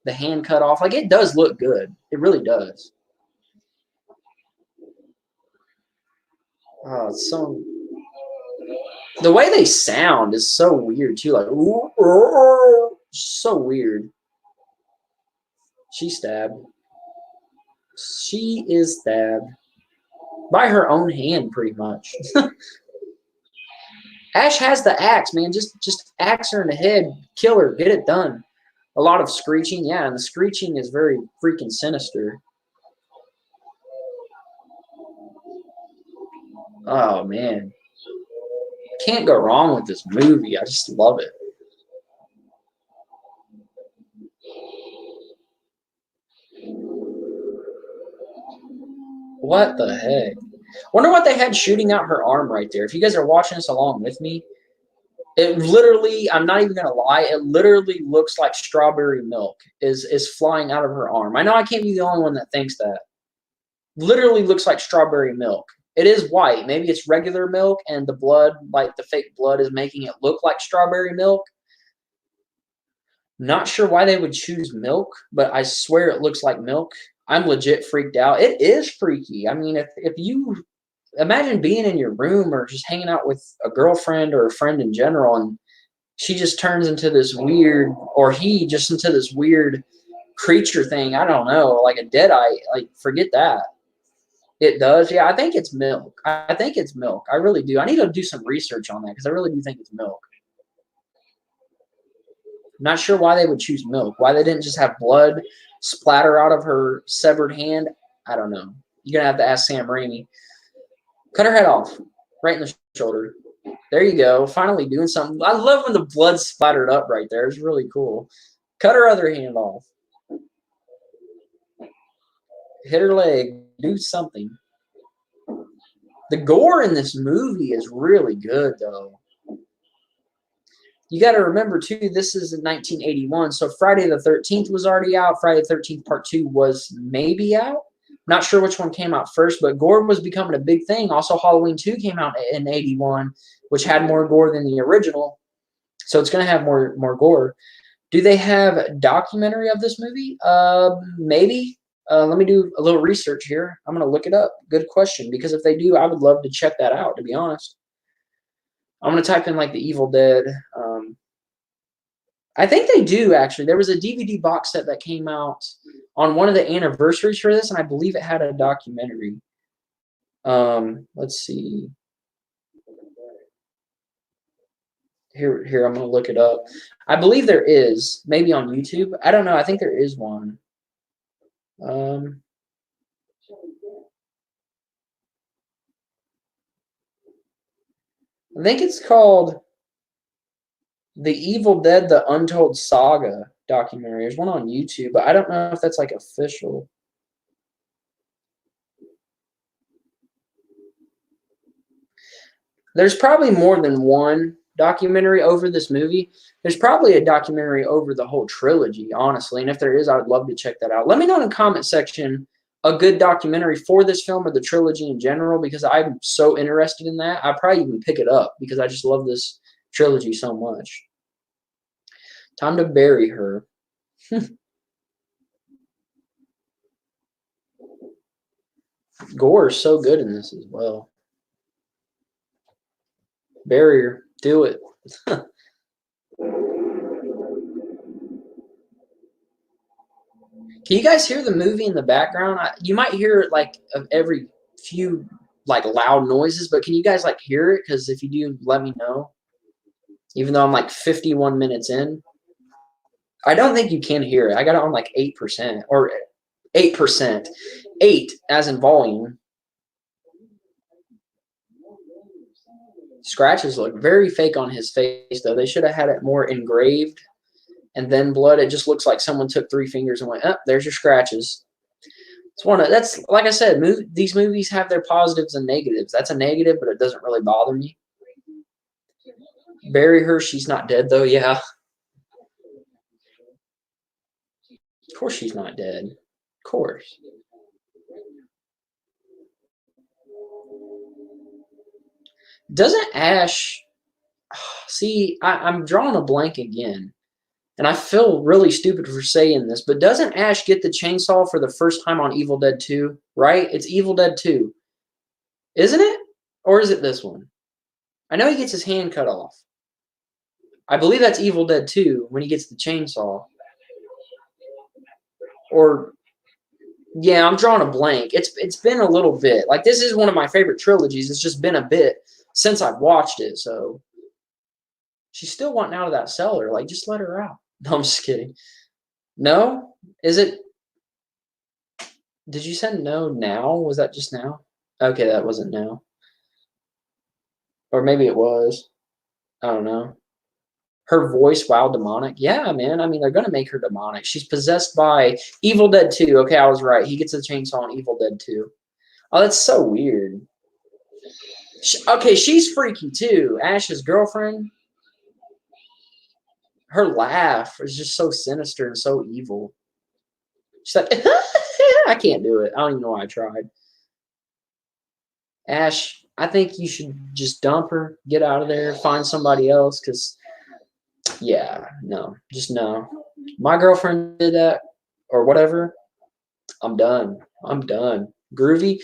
A: The hand cut off, like it does look good. It really does. Oh, it's so the way they sound is so weird too. Like so weird. She stabbed. She is stabbed by her own hand, pretty much. Ash has the axe, man. Just axe her in the head, kill her, get it done. A lot of screeching, yeah, and the screeching is very freaking sinister. Oh man, can't go wrong with this movie. I just love it. What the heck? Wonder what they had shooting out her arm right there. If you guys are watching this along with me, it literally, I'm not even gonna lie, it literally looks like strawberry milk is flying out of her arm. I know I can't be the only one that thinks that. Literally looks like strawberry milk. It is white. Maybe it's regular milk and the blood, like the fake blood, is making it look like strawberry milk. Not sure why they would choose milk, but I swear it looks like milk. I'm legit freaked out. It is freaky. I mean, if you imagine being in your room or just hanging out with a girlfriend or a friend in general, and she just turns into this weird, or he just into this weird creature thing. I don't know, like a dead eye. Like, forget that. It does. Yeah, I think it's milk. I think it's milk. I really do. I need to do some research on that because I really do think it's milk. Not sure why they would choose milk. Why they didn't just have blood splatter out of her severed hand. I don't know. You're gonna have to ask Sam Raimi. Cut her head off, right in the shoulder. There you go. Finally doing something. I love when the blood splattered up right there. It's really cool. Cut her other hand off. Hit her leg. Do something. The gore in this movie is really good, though. You got to remember, too, this is in 1981, so Friday the 13th was already out. Friday the 13th Part 2 was maybe out. Not sure which one came out first, but gore was becoming a big thing. Also, Halloween 2 came out in 81, which had more gore than the original, so it's going to have more gore. Do they have a documentary of this movie? Maybe. Let me do a little research here. I'm going to look it up. Good question, because if they do, I would love to check that out, to be honest. I'm going to type in like the Evil Dead. I think they do, actually. There was a DVD box set that came out on one of the anniversaries for this, and I believe it had a documentary. Let's see. Here, I'm gonna look it up. I believe there is, maybe on YouTube. I don't know. I think there is one. I think it's called The Evil Dead: The Untold Saga documentary. There's one on YouTube, but I don't know if that's like official. There's probably more than one documentary over this movie. There's probably a documentary over the whole trilogy, honestly. And if there is, I would love to check that out. Let me know in the comment section a good documentary for this film or the trilogy in general, because I'm so interested in that. I'd probably even pick it up because I just love this trilogy so much. Time to bury her. Gore is so good in this as well. Bury her. Do it. Can you guys hear the movie in the background? You might hear it like of every few like loud noises, but can you guys like hear it? Because if you do, let me know. Even though I'm like 51 minutes in, I don't think you can hear it. I got it on like 8% or 8%, 8 as in volume. Scratches look very fake on his face though. They should have had it more engraved. And then blood, it just looks like someone took 3 fingers and went, oh, there's your scratches. It's one of, that's like I said, these movies have their positives and negatives. That's a negative, but it doesn't really bother me. Bury her, she's not dead though, yeah. Of course she's not dead. Of course. Doesn't Ash, see, I'm drawing a blank again. And I feel really stupid for saying this, but doesn't Ash get the chainsaw for the first time on Evil Dead 2, right? It's Evil Dead 2. Isn't it? Or is it this one? I know he gets his hand cut off. I believe that's Evil Dead 2 when he gets the chainsaw. Or, yeah, I'm drawing a blank. It's been a little bit. Like, this is one of my favorite trilogies. It's just been a bit since I've watched it, so. She's still wanting out of that cellar. Like, just let her out. No, I'm just kidding. No? Is it? Did you send no now? Was that just now? Okay, that wasn't now. Or maybe it was. I don't know. Her voice, wow, demonic. Yeah, man. I mean, they're going to make her demonic. She's possessed by Evil Dead 2. Okay, I was right. He gets a chainsaw on Evil Dead 2. Oh, that's so weird. Okay, she's freaky too. Ash's girlfriend. Her laugh is just so sinister and so evil. She's like, I can't do it. I don't even know why I tried. Ash, I think you should just dump her, get out of there, find somebody else, because, yeah, no, just no. My girlfriend did that, or whatever. I'm done. I'm done. Groovy.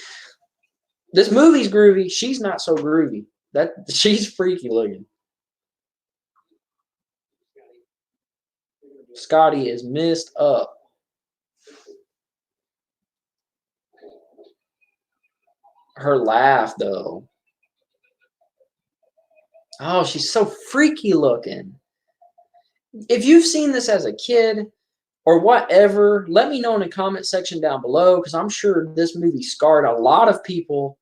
A: This movie's groovy. She's not so groovy. She's freaky looking. Scotty is messed up. Her laugh, though. Oh, she's so freaky looking. If you've seen this as a kid or whatever, let me know in the comment section down below, because I'm sure this movie scarred a lot of people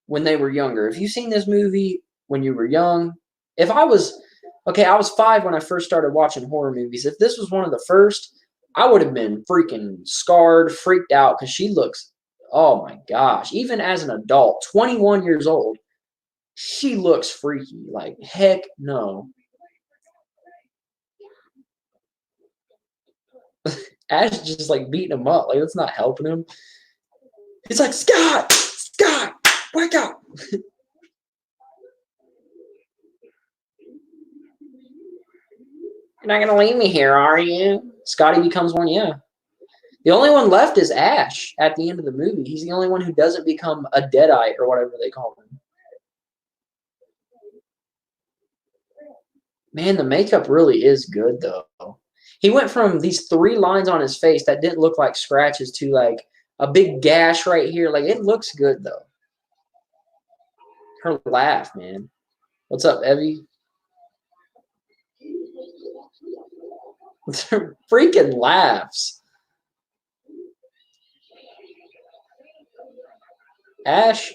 A: when they were younger. If you've seen this movie when you were young, if I was, okay, I was 5 when I first started watching horror movies. If this was one of the first, I would have been freaking scarred, freaked out, because she looks, oh my gosh, even as an adult, 21 years old, she looks freaky. Like, heck no. Ash just like beating him up. Like, that's not helping him. He's like, Scott, wake up. You're not going to leave me here, are you? Scotty becomes one, yeah. The only one left is Ash at the end of the movie. He's the only one who doesn't become a deadite or whatever they call him. Man, the makeup really is good, though. He went from these 3 lines on his face that didn't look like scratches to like a big gash right here. Like, it looks good, though. Her laugh, man. What's up, Evie? Her freaking laughs. Ash,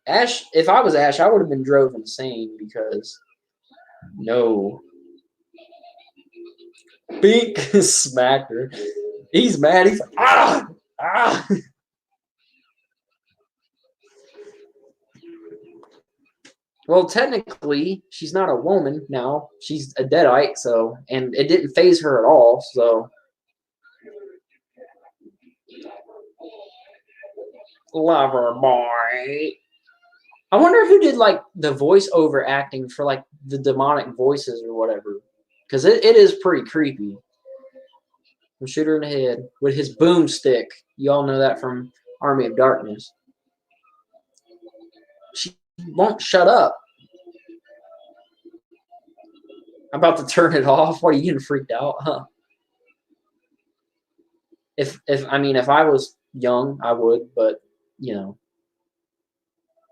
A: if I was Ash, I would have been drove insane because no. Bink smacked her. He's mad. He's like, ah! Ah! Well, technically, she's not a woman now. She's a deadite, so, and it didn't phase her at all, so. Lover boy. I wonder who did, like, the voiceover acting for, like, the demonic voices or whatever. Because it is pretty creepy. Shoot her in the head with his boomstick. You all know that from Army of Darkness. She won't shut up. I'm about to turn it off. What, are you getting freaked out? Huh? If I was young, I would, but you know,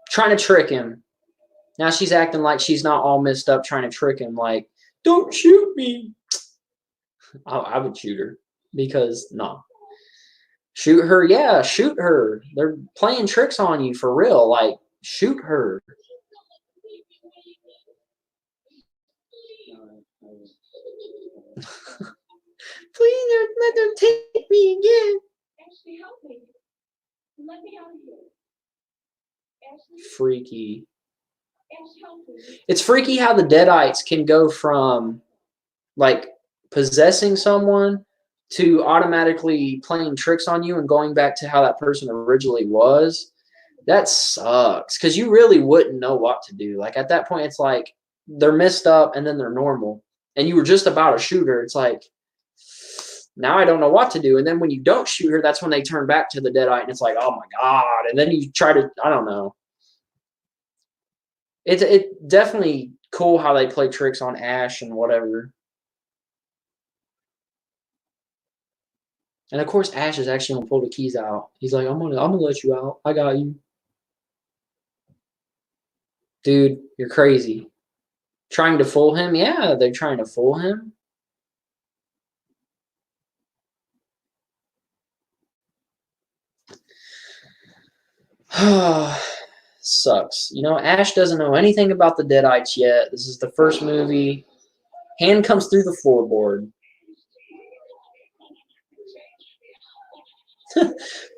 A: trying to trick him. Now she's acting like she's not all messed up, trying to trick him. Like, don't shoot me. I would shoot her because no. Shoot her, yeah, shoot her. They're playing tricks on you for real. Like, shoot her. Please don't let them take me again.
B: Ashley, help me. Let me out of here. Ashley,
A: Freaky.
B: Ash, help me.
A: It's freaky how the Deadites can go from like possessing someone to automatically playing tricks on you and going back to how that person originally was. That sucks because you really wouldn't know what to do. Like at that point, it's like they're messed up and then they're normal, and you were just about to shoot her. It's like now I don't know what to do. And then when you don't shoot her, that's when they turn back to the Deadite, and it's like, oh my god. And then you try to, I don't know. It's definitely cool how they play tricks on Ash and whatever. And of course, Ash is actually gonna pull the keys out. He's like, I'm gonna let you out. I got you. Dude, you're crazy. Trying to fool him? Yeah, they're trying to fool him. Sucks. You know, Ash doesn't know anything about the Deadites yet. This is the first movie. Hand comes through the floorboard.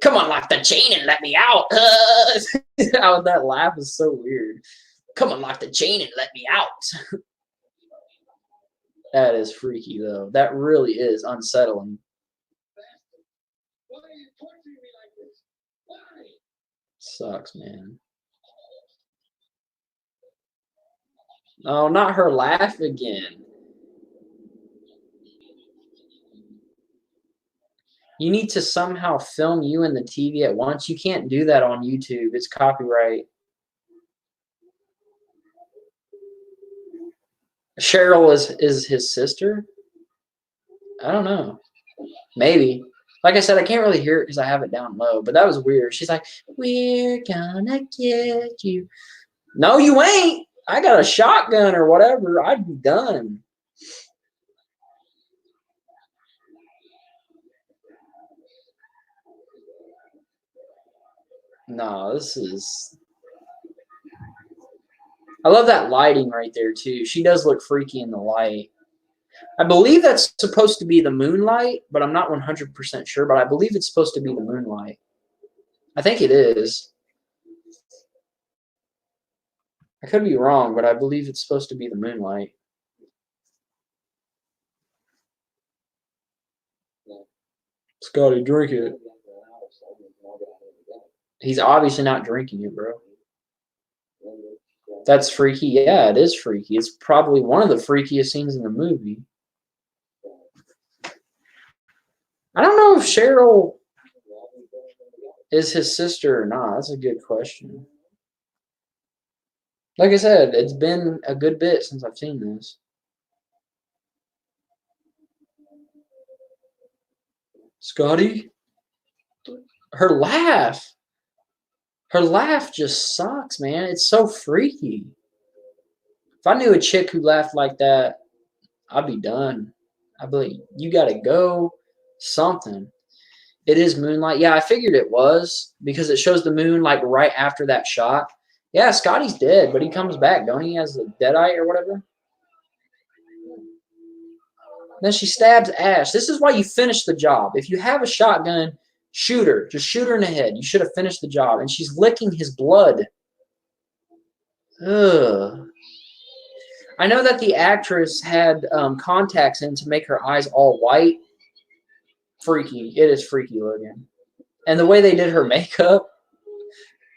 A: Come on, lock the chain and let me out. How that laugh is so weird. Come on, lock the chain and let me out. That is freaky, though. That really is unsettling. Sucks, man. Oh, not her laugh again. You need to somehow film you and the TV at once. You can't do that on YouTube. It's copyright. Cheryl is his sister? I don't know. Maybe. Like I said, I can't really hear it because I have it down low, but that was weird. She's like, we're gonna get you. No, you ain't. I got a shotgun or whatever. I'd be done. No, this is... I love that lighting right there, too. She does look freaky in the light. I believe that's supposed to be the moonlight, but I'm not 100% sure, but I believe it's supposed to be the moonlight. I think it is. I could be wrong, but I believe it's supposed to be the moonlight. Scotty, drink it. He's obviously not drinking it, bro. That's freaky. Yeah, it is freaky. It's probably one of the freakiest scenes in the movie. I don't know if Cheryl is his sister or not. That's a good question. Like I said, it's been a good bit since I've seen this. Scotty? Her laugh. Her laugh just sucks, man. It's so freaky. If I knew a chick who laughed like that, I'd be done. I'd be like, you gotta go. Something. It is moonlight. Yeah, I figured it was because it shows the moon like right after that shot. Yeah, Scotty's dead, but he comes back, don't he? As a deadite or whatever. Then she stabs Ash. This is why you finish the job. If you have a shotgun, shoot her. Just shoot her in the head. You should have finished the job. And she's licking his blood. Ugh. I know that the actress had contacts in to make her eyes all white. Freaky. It is freaky looking. And the way they did her makeup,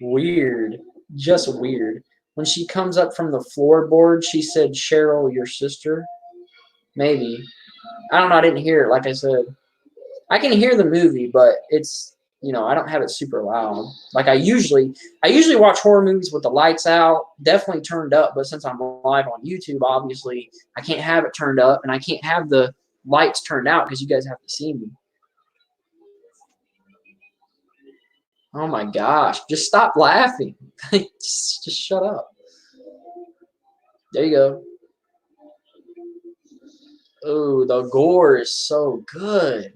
A: weird. Just weird. When she comes up from the floorboard, she said, Cheryl, your sister? Maybe. I don't know. I didn't hear it, like I said. I can hear the movie, but it's, I don't have it super loud. Like I usually watch horror movies with the lights out, definitely turned up, but since I'm live on YouTube, obviously I can't have it turned up and I can't have the lights turned out because you guys have to see me. Oh my gosh, just stop laughing. just shut up. There you go. Oh, the gore is so good.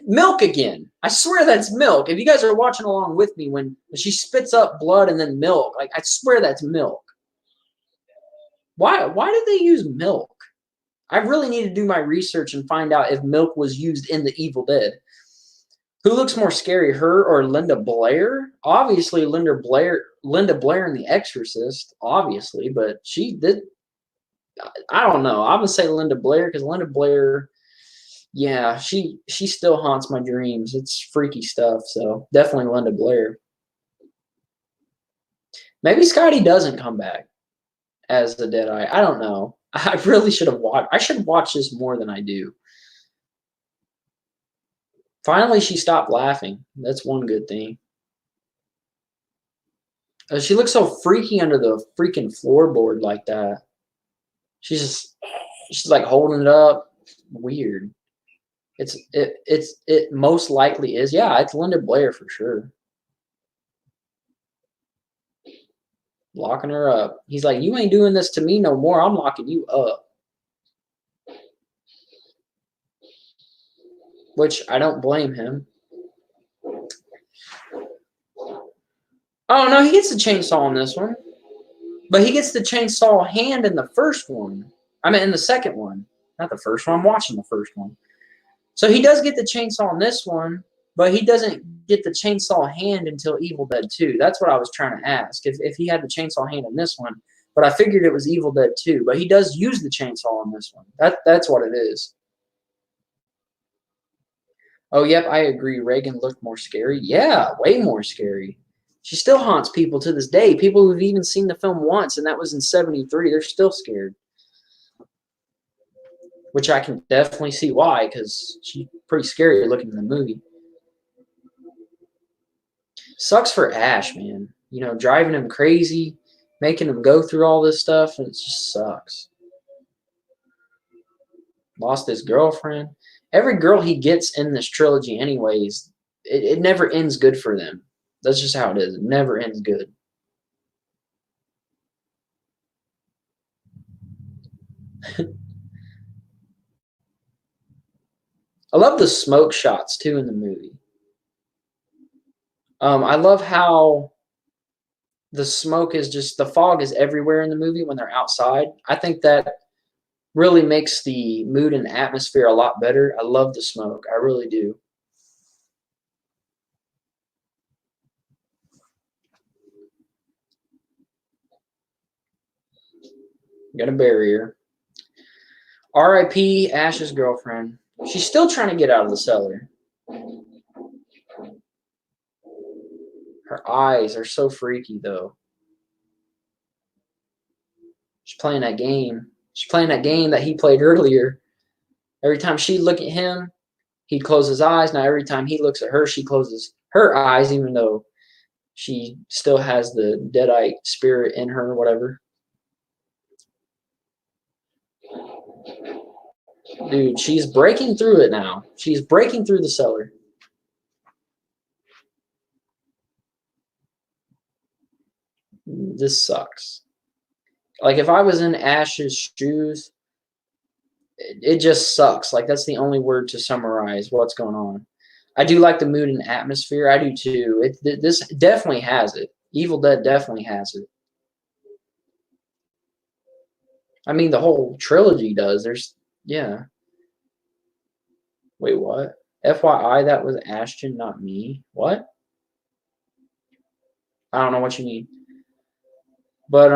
A: Milk again. I swear that's milk. If you guys are watching along with me when she spits up blood and then milk, like I swear that's milk. Why did they use milk? I really need to do my research and find out if milk was used in The Evil Dead. Who looks more scary, her or Linda Blair? Obviously Linda Blair in The Exorcist, obviously, but she did. I don't know. I'm gonna say Linda Blair because Linda Blair, yeah, she still haunts my dreams. It's freaky stuff. So definitely Linda Blair. Maybe Scotty doesn't come back as the Deadeye. I don't know. I really should have watched. I should watch this more than I do. Finally, she stopped laughing. That's one good thing. She looks so freaky under the freaking floorboard like that. She's like holding it up. Weird. It most likely is. Yeah, it's Linda Blair for sure. Locking her up. He's like, you ain't doing this to me no more. I'm locking you up. Which I don't blame him. Oh no, he gets the chainsaw in this one. But he gets the chainsaw hand in the first one. I mean in the second one. Not the first one. I'm watching the first one. So he does get the chainsaw in this one, but he doesn't get the chainsaw hand until Evil Dead 2. That's what I was trying to ask. If he had the chainsaw hand in this one, but I figured it was Evil Dead 2. But he does use the chainsaw in this one. That's what it is. Oh, yep, I agree. Reagan looked more scary. Yeah, way more scary. She still haunts people to this day. People who've even seen the film once, and that was in '73. They're still scared. Which I can definitely see why, because she's pretty scary looking in the movie. Sucks for Ash, man. Driving him crazy, making him go through all this stuff, and it just sucks. Lost his girlfriend. Every girl he gets in this trilogy, anyways, it never ends good for them. That's just how it is. It never ends good. I love the smoke shots too in the movie. I love how the smoke is just the fog is everywhere in the movie when they're outside. I think that really makes the mood and atmosphere a lot better. I love the smoke. I really do. Got a barrier. R.I.P. Ash's girlfriend. She's still trying to get out of the cellar. Her eyes are so freaky, though. She's playing that game. She's playing that game that he played earlier. Every time she'd look at him, he'd close his eyes. Now, every time he looks at her, she closes her eyes, even though she still has the deadite spirit in her or whatever. Dude, she's breaking through it now. She's breaking through the cellar. This sucks. Like, if I was in Ash's shoes, it just sucks. Like, that's the only word to summarize what's going on. I do like the mood and atmosphere. I do too. This definitely has it. Evil Dead definitely has it. I mean, the whole trilogy does. Yeah. Wait, what? FYI, that was Ashton, not me. What? I don't know what you mean. But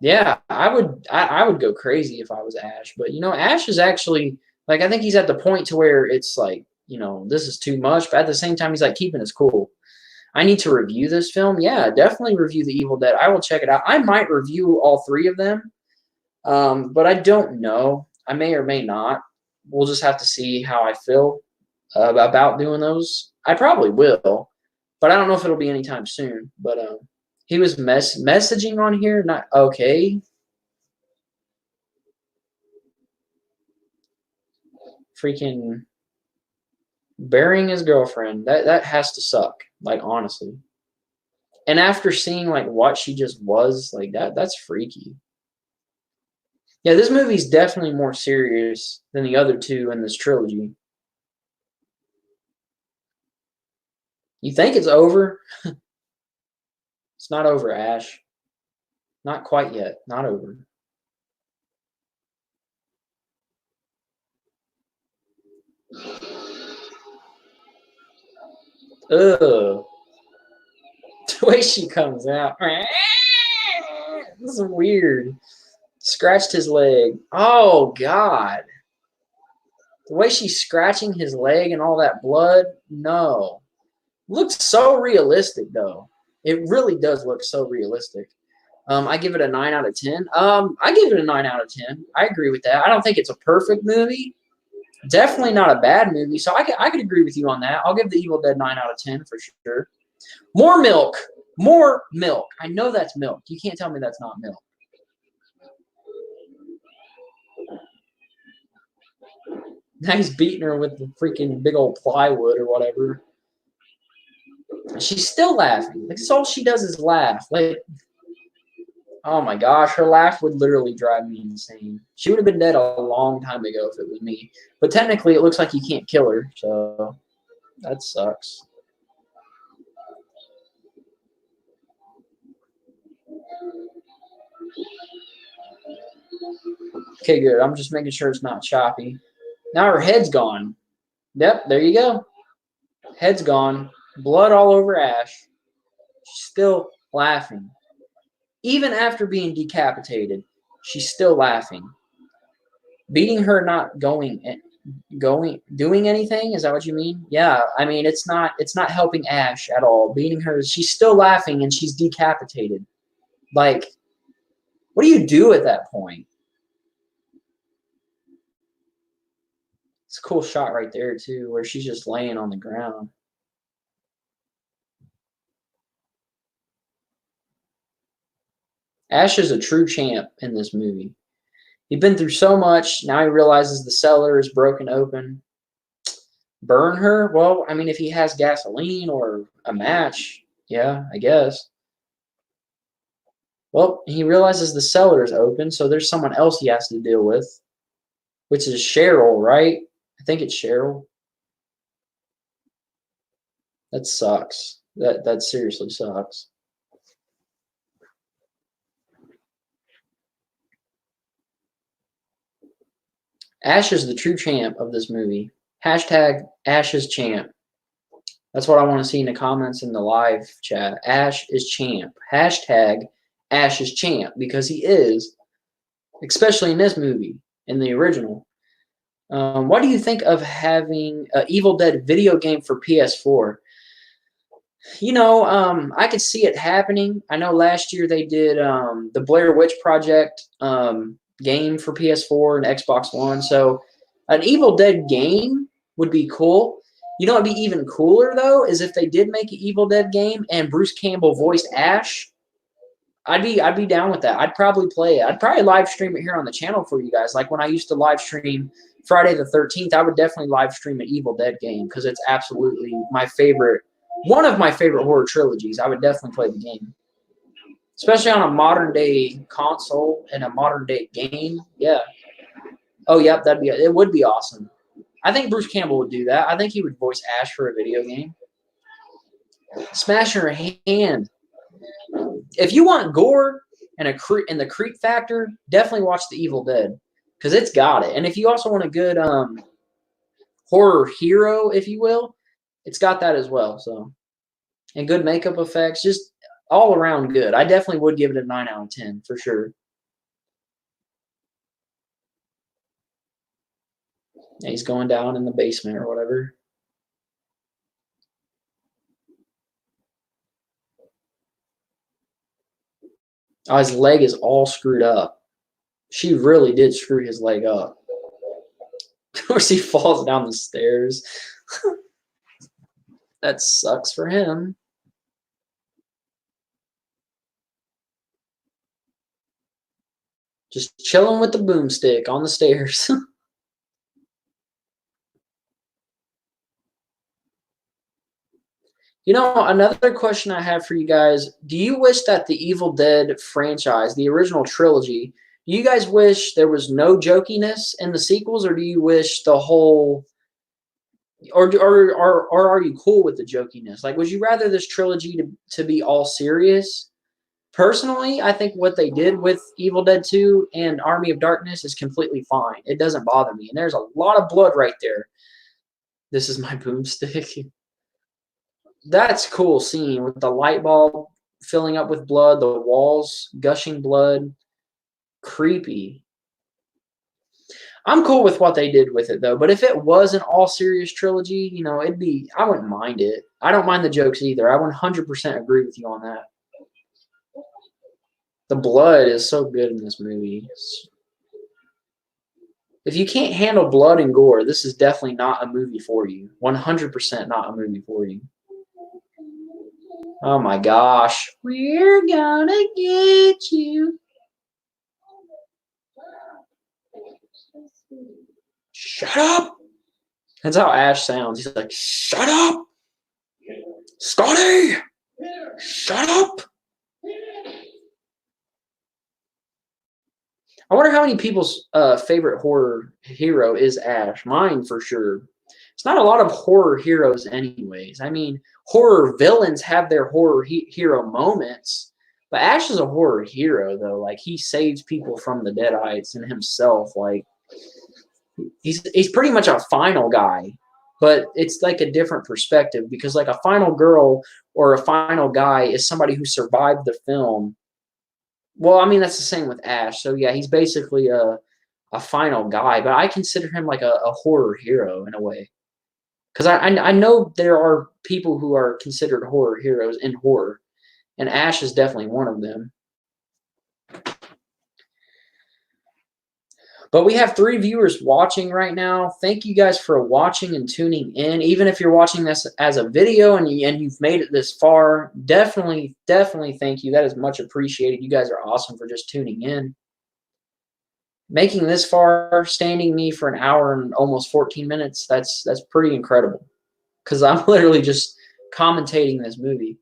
A: yeah, I would go crazy if I was Ash. But Ash is actually like I think he's at the point to where it's like, this is too much, but at the same time he's like keeping his cool. I need to review this film. Yeah, definitely review The Evil Dead. I will check it out. I might review all three of them. But I don't know. I may or may not. We'll just have to see how I feel about doing those. I probably will, but I don't know if it'll be anytime soon. But he was messaging on here. Not okay. Freaking burying his girlfriend. That has to suck. Like, honestly. And after seeing like what she just was, like that's freaky. Yeah, this movie's definitely more serious than the other two in this trilogy. You think it's over? It's not over, Ash. Not quite yet. Not over. Ugh. The way she comes out. This is weird. Scratched his leg. Oh, God. The way she's scratching his leg and all that blood. No. Looks so realistic, though. It really does look so realistic. I give it a 9 out of 10. I give it a 9 out of 10. I agree with that. I don't think it's a perfect movie. Definitely not a bad movie. So I could agree with you on that. I'll give The Evil Dead 9 out of 10 for sure. More milk. More milk. I know that's milk. You can't tell me that's not milk. Now he's beating her with the freaking big old plywood or whatever. She's still laughing. Like, that's all she does is laugh. Like, oh my gosh, her laugh would literally drive me insane. She would have been dead a long time ago if it was me. But technically, it looks like you can't kill her, so that sucks. Okay, good. I'm just making sure it's not choppy. Now her head's gone. Yep, there you go. Head's gone. Blood all over Ash. She's still laughing. Even after being decapitated, she's still laughing. Beating her not doing anything, is that what you mean? Yeah, I mean it's not helping Ash at all. Beating her, she's still laughing and she's decapitated. Like, what do you do at that point? It's a cool shot right there too, where she's just laying on the ground. Ash is a true champ in this movie. He's been through so much. Now he realizes the cellar is broken open. Burn her? Well, I mean, if he has gasoline or a match, yeah, I guess. Well, he realizes the cellar is open, so there's someone else he has to deal with, which is Cheryl, right? I think it's Cheryl. That sucks. That seriously sucks. Ash is the true champ of this movie. Hashtag Ash is champ. That's what I want to see in the comments in the live chat. Ash is champ. Hashtag Ash is champ, because he is, especially in this movie, in the original. What do you think of having an Evil Dead video game for PS4? I could see it happening. I know last year they did the Blair Witch Project game for PS4 and Xbox One. So an Evil Dead game would be cool. You know, it'd be even cooler though is if they did make an Evil Dead game and Bruce Campbell voiced Ash. I'd be down with that. I'd probably play it. I'd probably live stream it here on the channel for you guys. Like when I used to live stream Friday the 13th, I would definitely live stream an Evil Dead game because it's absolutely my favorite, one of my favorite horror trilogies. I would definitely play the game. especially on a modern day console and a modern day game. Yeah. Oh, yep, it would be awesome. I think Bruce Campbell would do that. I think he would voice Ash for a video game. Smash your hand. If you want gore and the creep factor, definitely watch The Evil Dead because it's got it. And if you also want a good horror hero, if you will, it's got that as well. So, and good makeup effects, just all around good. I definitely would give it a 9 out of 10 for sure. And he's going down in the basement or whatever. Oh, his leg is all screwed up. She really did screw his leg up. Of course, he falls down the stairs. That sucks for him. Just chilling with the boomstick on the stairs. You know, another question I have for you guys. Do you wish that the Evil Dead franchise, the original trilogy, do you guys wish there was no jokiness in the sequels, or do you wish the whole or are you cool with the jokiness? Like, would you rather this trilogy to be all serious? Personally, I think what they did with Evil Dead 2 and Army of Darkness is completely fine. It doesn't bother me. And there's a lot of blood right there. This is my boomstick. That's cool scene with the light bulb filling up with blood, the walls gushing blood. Creepy. I'm cool with what they did with it though, but if it was an all serious trilogy, you know, I wouldn't mind it. I don't mind the jokes either. I 100% agree with you on that. The blood is so good in this movie. If you can't handle blood and gore, this is definitely not a movie for you. 100% not a movie for you. Oh my gosh. We're gonna get you. Shut up. That's how Ash sounds. He's like, shut up. Scotty. Shut up. I wonder how many people's favorite horror hero is Ash. Mine for sure. It's not a lot of horror heroes anyways. I mean, horror villains have their horror hero moments, but Ash is a horror hero though. Like, he saves people from the Deadites and himself. Like, he's pretty much a final guy, but it's like a different perspective because like a final girl or a final guy is somebody who survived the film. Well, I mean, that's the same with Ash. So yeah, he's basically a final guy, but I consider him like a horror hero in a way. Because I know there are people who are considered horror heroes in horror, and Ash is definitely one of them. But we have 3 viewers watching right now. Thank you guys for watching and tuning in. Even if you're watching this as a video and you've made it this far, definitely thank you. That is much appreciated. You guys are awesome for just tuning in. Making this far, standing me for an hour and almost 14 minutes, that's pretty incredible. Because I'm literally just commentating this movie.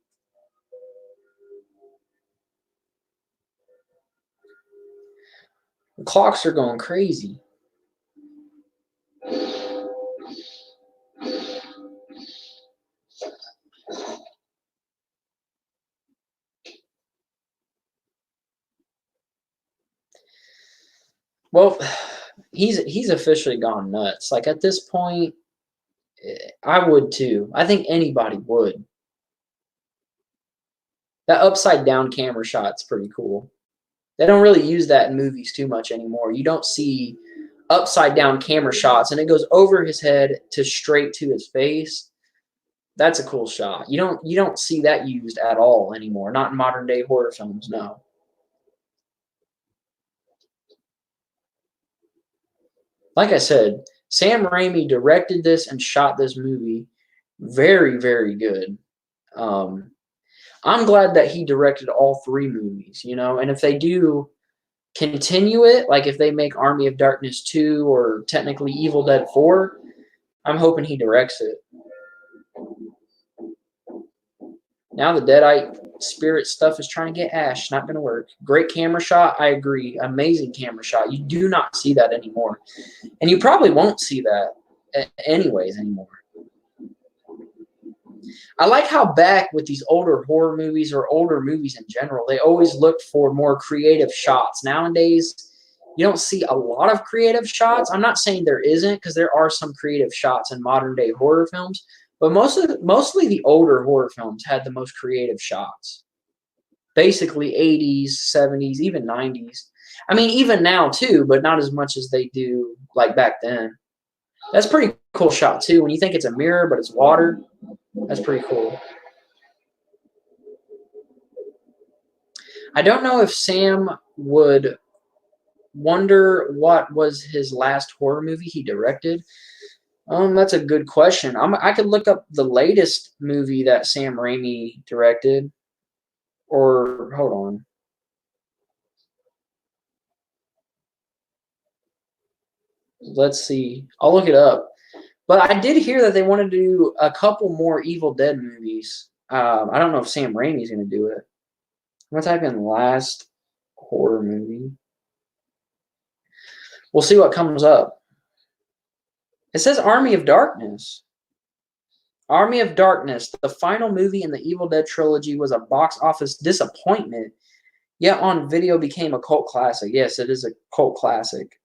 A: The clocks are going crazy. Well, he's officially gone nuts. Like, at this point, I would too. I think anybody would. That upside down camera shot's pretty cool. They don't really use that in movies too much anymore. You don't see upside down camera shots and it goes over his head to straight to his face. That's a cool shot. You don't see that used at all anymore. Not in modern day horror films, no. Like I said, Sam Raimi directed this and shot this movie very, very good. I'm glad that he directed all 3 movies, you know, and if they do continue it, like if they make Army of Darkness 2 or technically Evil Dead 4, I'm hoping he directs it. Now the Deadite spirit stuff is trying to get Ash. Not going to work. Great camera shot. I agree. Amazing camera shot. You do not see that anymore. And you probably won't see that anyways anymore. I like how back with these older horror movies or older movies in general, they always look for more creative shots. Nowadays, you don't see a lot of creative shots. I'm not saying there isn't, because there are some creative shots in modern day horror films, but mostly the older horror films had the most creative shots. Basically 80s, 70s, even 90s. I mean, even now too, but not as much as they do like back then. That's a pretty cool shot too. When you think it's a mirror, but it's water, that's pretty cool. I don't know if Sam would wonder what was his last horror movie he directed. That's a good question. I could look up the latest movie that Sam Raimi directed. Or, hold on. Let's see. I'll look it up. But I did hear that they want to do a couple more Evil Dead movies. I don't know if Sam Raimi's going to do it. I'm going to type in last horror movie. We'll see what comes up. It says Army of Darkness. Army of Darkness, the final movie in the Evil Dead trilogy, was a box office disappointment, yet on video became a cult classic. Yes, it is a cult classic.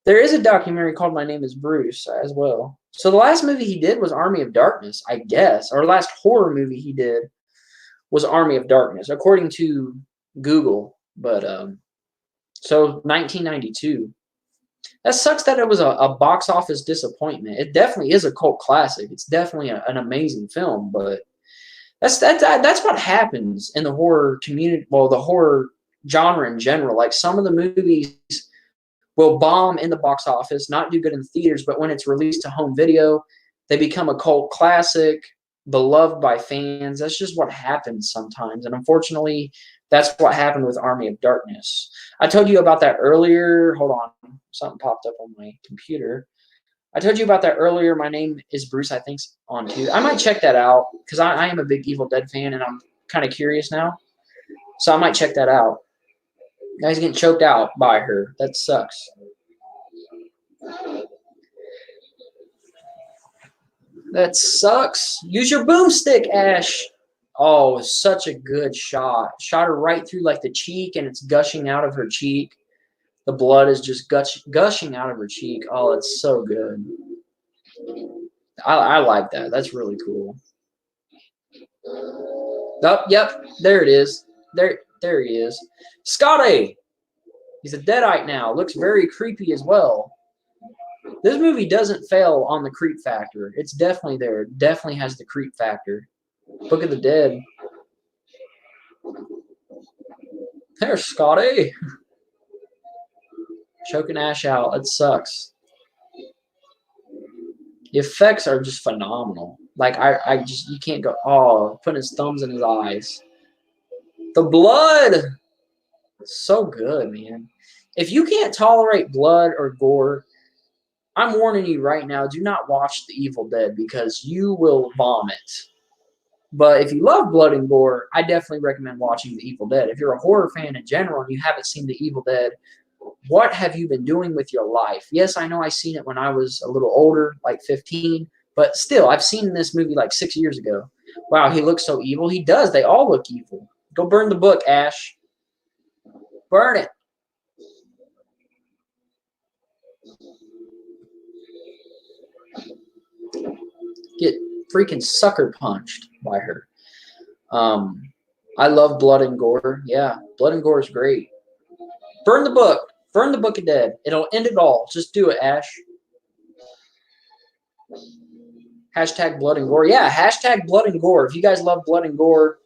A: There is a documentary called My Name is Bruce as well. So the last movie he did was Army of Darkness, I guess. Or last horror movie he did was Army of Darkness, according to Google. But so 1992. That sucks that it was a box office disappointment. It definitely is a cult classic. It's definitely an amazing film, but that's what happens in the horror community. Well, the horror genre in general. Like some of the movies will bomb in the box office, not do good in theaters, but when it's released to home video, they become a cult classic, beloved by fans. That's just what happens sometimes. And unfortunately, that's what happened with Army of Darkness. I told you about that earlier. Hold on. Something popped up on my computer. I told you about that earlier. My Name is Bruce, I think, on too. I might check that out because I am a big Evil Dead fan and I'm kind of curious now. So I might check that out. Now he's getting choked out by her. That sucks. That sucks. Use your boomstick, Ash. Oh, such a good shot. Shot her right through like the cheek, and it's gushing out of her cheek. The blood is just gushing out of her cheek. Oh, it's so good. I like that. That's really cool. Oh, yep. There it is. There he is. Scotty! He's a deadite now. Looks very creepy as well. This movie doesn't fail on the creep factor. It's definitely there. It definitely has the creep factor. Book of the Dead. There's Scotty. Choking Ash out. It sucks. The effects are just phenomenal. Like I just you can't go. Oh, putting his thumbs in his eyes. The blood. So good, man. If you can't tolerate blood or gore, I'm warning you right now, do not watch The Evil Dead because you will vomit. But if you love blood and gore, I definitely recommend watching The Evil Dead. If you're a horror fan in general and you haven't seen The Evil Dead, what have you been doing with your life? Yes, I know I seen it when I was a little older, like 15, but still, I've seen this movie like 6 years ago. Wow, he looks so evil. He does. They all look evil. Go burn the book, Ash. Burn it. Get freaking sucker punched by her. I love blood and gore. Yeah, blood and gore is great. Burn the book. Burn the Book of Dead. It'll end it all. Just do it, Ash. Hashtag blood and gore. Yeah, hashtag blood and gore. If you guys love blood and gore,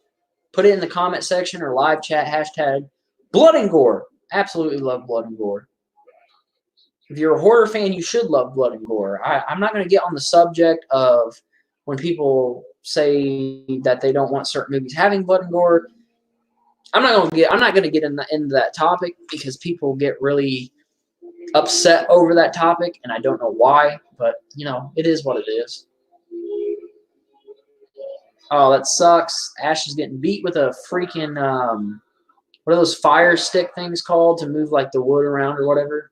A: put it in the comment section or live chat. Hashtag blood and gore. Absolutely love blood and gore. If you're a horror fan, you should love blood and gore. I'm not going to get on the subject of when people say that they don't want certain movies having blood and gore. I'm not going to get into that topic because people get really upset over that topic, and I don't know why, but you know, it is what it is. Oh, that sucks. Ash is getting beat with a freaking what are those fire stick things called to move like the wood around or whatever?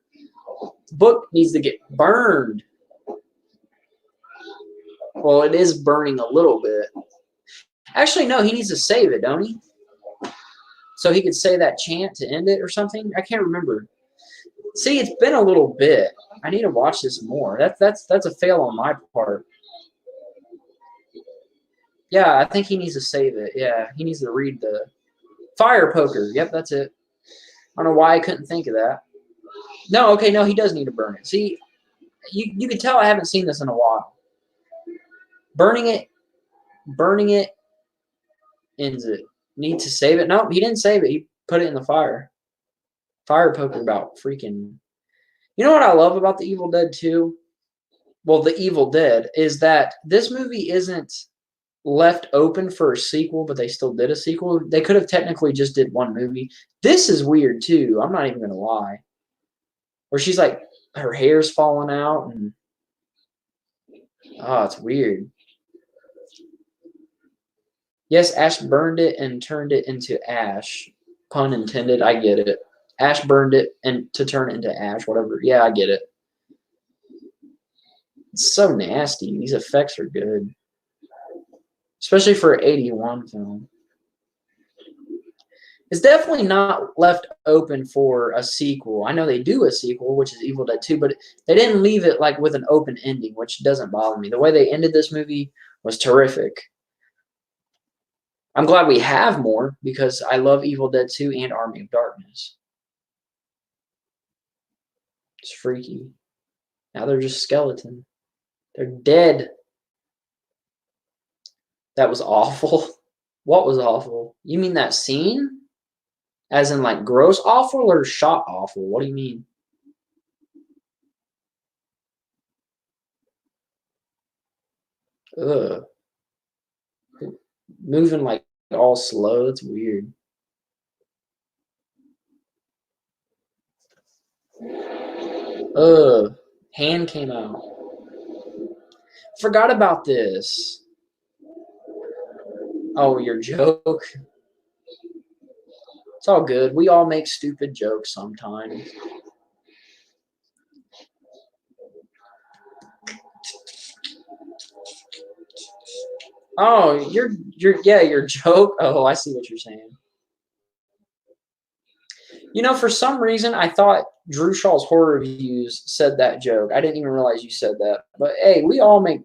A: The book needs to get burned. Well, it is burning a little bit. Actually, no, he needs to save it, don't he? So he could say that chant to end it or something? I can't remember. See, it's been a little bit. I need to watch this more. That's a fail on my part. Yeah, I think he needs to save it. Yeah, he needs to read the fire poker. Yep, that's it. I don't know why I couldn't think of that. No, okay, no, he does need to burn it. See, you can tell I haven't seen this in a while. Burning it ends it. Need to save it? No, he didn't save it. He put it in the fire. Fire poker about freaking. You know what I love about the Evil Dead 2? Well, the Evil Dead is that this movie isn't left open for a sequel, but they still did a sequel. They could have technically just did one movie. This is weird too. I'm not even gonna lie. Where she's like, her hair's falling out, and oh, it's weird. Yes, Ash burned it and turned it into ash. Pun intended. I get it. Ash burned it and to turn it into ash. Whatever. Yeah, I get it. It's so nasty. These effects are good, especially for an '81 film. It's definitely not left open for a sequel. I know they do a sequel, which is Evil Dead 2, but they didn't leave it like with an open ending, which doesn't bother me. The way they ended this movie was terrific. I'm glad we have more because I love Evil Dead 2 and Army of Darkness. It's freaky. Now they're just skeleton. They're dead. That was awful. What was awful? You mean that scene? As in like gross awful or shot awful? What do you mean? Ugh. Moving like all slow. That's weird. Ugh. Hand came out. Forgot about this. Oh, your joke. It's all good. We all make stupid jokes sometimes. Oh, your joke. Oh, I see what you're saying. You know, for some reason, I thought Drew Shaw's horror reviews said that joke. I didn't even realize you said that. But hey, we all make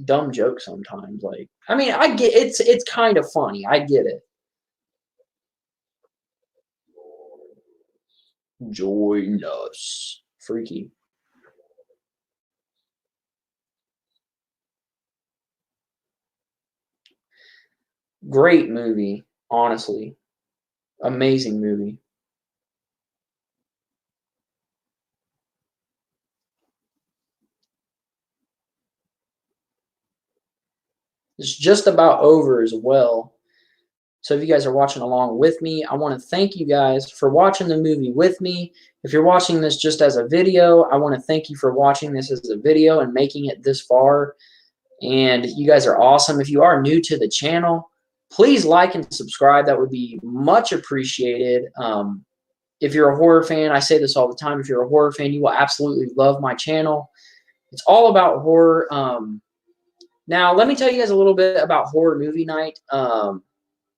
A: dumb jokes sometimes. Like, I mean, I get it's kind of funny. I get it. Join us, freaky. Great movie, honestly. Amazing movie. It's just about over as well. So if you guys are watching along with me, I want to thank you guys for watching the movie with me. If you're watching this just as a video, I want to thank you for watching this as a video and making it this far. And you guys are awesome. If you are new to the channel, please like and subscribe. That would be much appreciated. If you're a horror fan, I say this all the time. If you're a horror fan, you will absolutely love my channel. It's all about horror. Now, let me tell you guys a little bit about Horror Movie Night.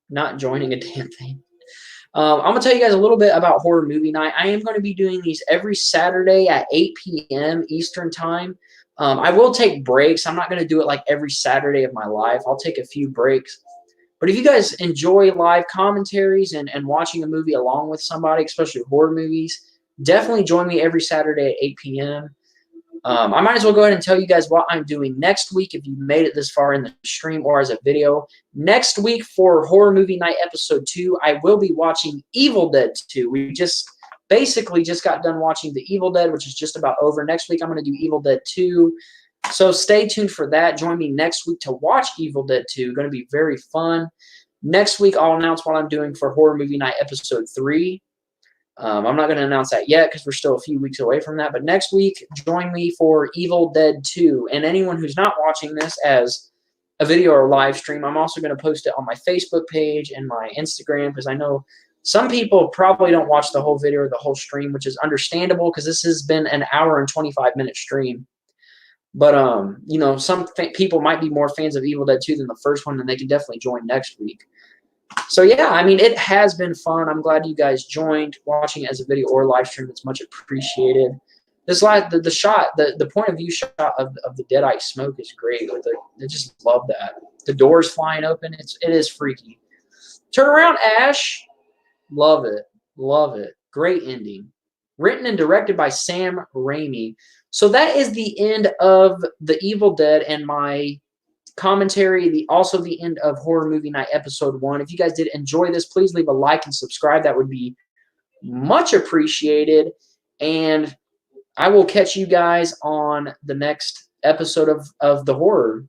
A: Not joining a damn thing. I'm going to tell you guys a little bit about Horror Movie Night. I am going to be doing these every Saturday at 8 p.m. Eastern Time. I will take breaks. I'm not going to do it like every Saturday of my life. I'll take a few breaks. But if you guys enjoy live commentaries and watching a movie along with somebody, especially horror movies, definitely join me every Saturday at 8 p.m. I might as well go ahead and tell you guys what I'm doing next week if you made it this far in the stream or as a video. Next week for Horror Movie Night Episode 2, I will be watching Evil Dead 2. We just basically just got done watching The Evil Dead, which is just about over. Next week, I'm going to do Evil Dead 2. So stay tuned for that. Join me next week to watch Evil Dead 2. Going to be very fun. Next week, I'll announce what I'm doing for Horror Movie Night Episode 3. I'm not going to announce that yet because we're still a few weeks away from that. But next week, join me for Evil Dead 2. And anyone who's not watching this as a video or a live stream. I'm also going to post it on my Facebook page and my Instagram, because I know some people probably don't watch the whole video or the whole stream, which is understandable because this has been an hour and 25-minute stream. But you know, some people might be more fans of Evil Dead 2 than the first one, and they can definitely join next week. So yeah, I mean, it has been fun. I'm glad you guys joined, watching it as a video or live stream. It's much appreciated. This the shot, the point of view shot of the Deadite smoke is great. I just love that. The doors flying open. It is freaky. Turn around, Ash. Love it. Love it. Great ending. Written and directed by Sam Raimi. So that is the end of The Evil Dead and my commentary. Also the end of Horror Movie Night Episode 1. If you guys did enjoy this, please leave a like and subscribe. That would be much appreciated. And I will catch you guys on the next episode of the horror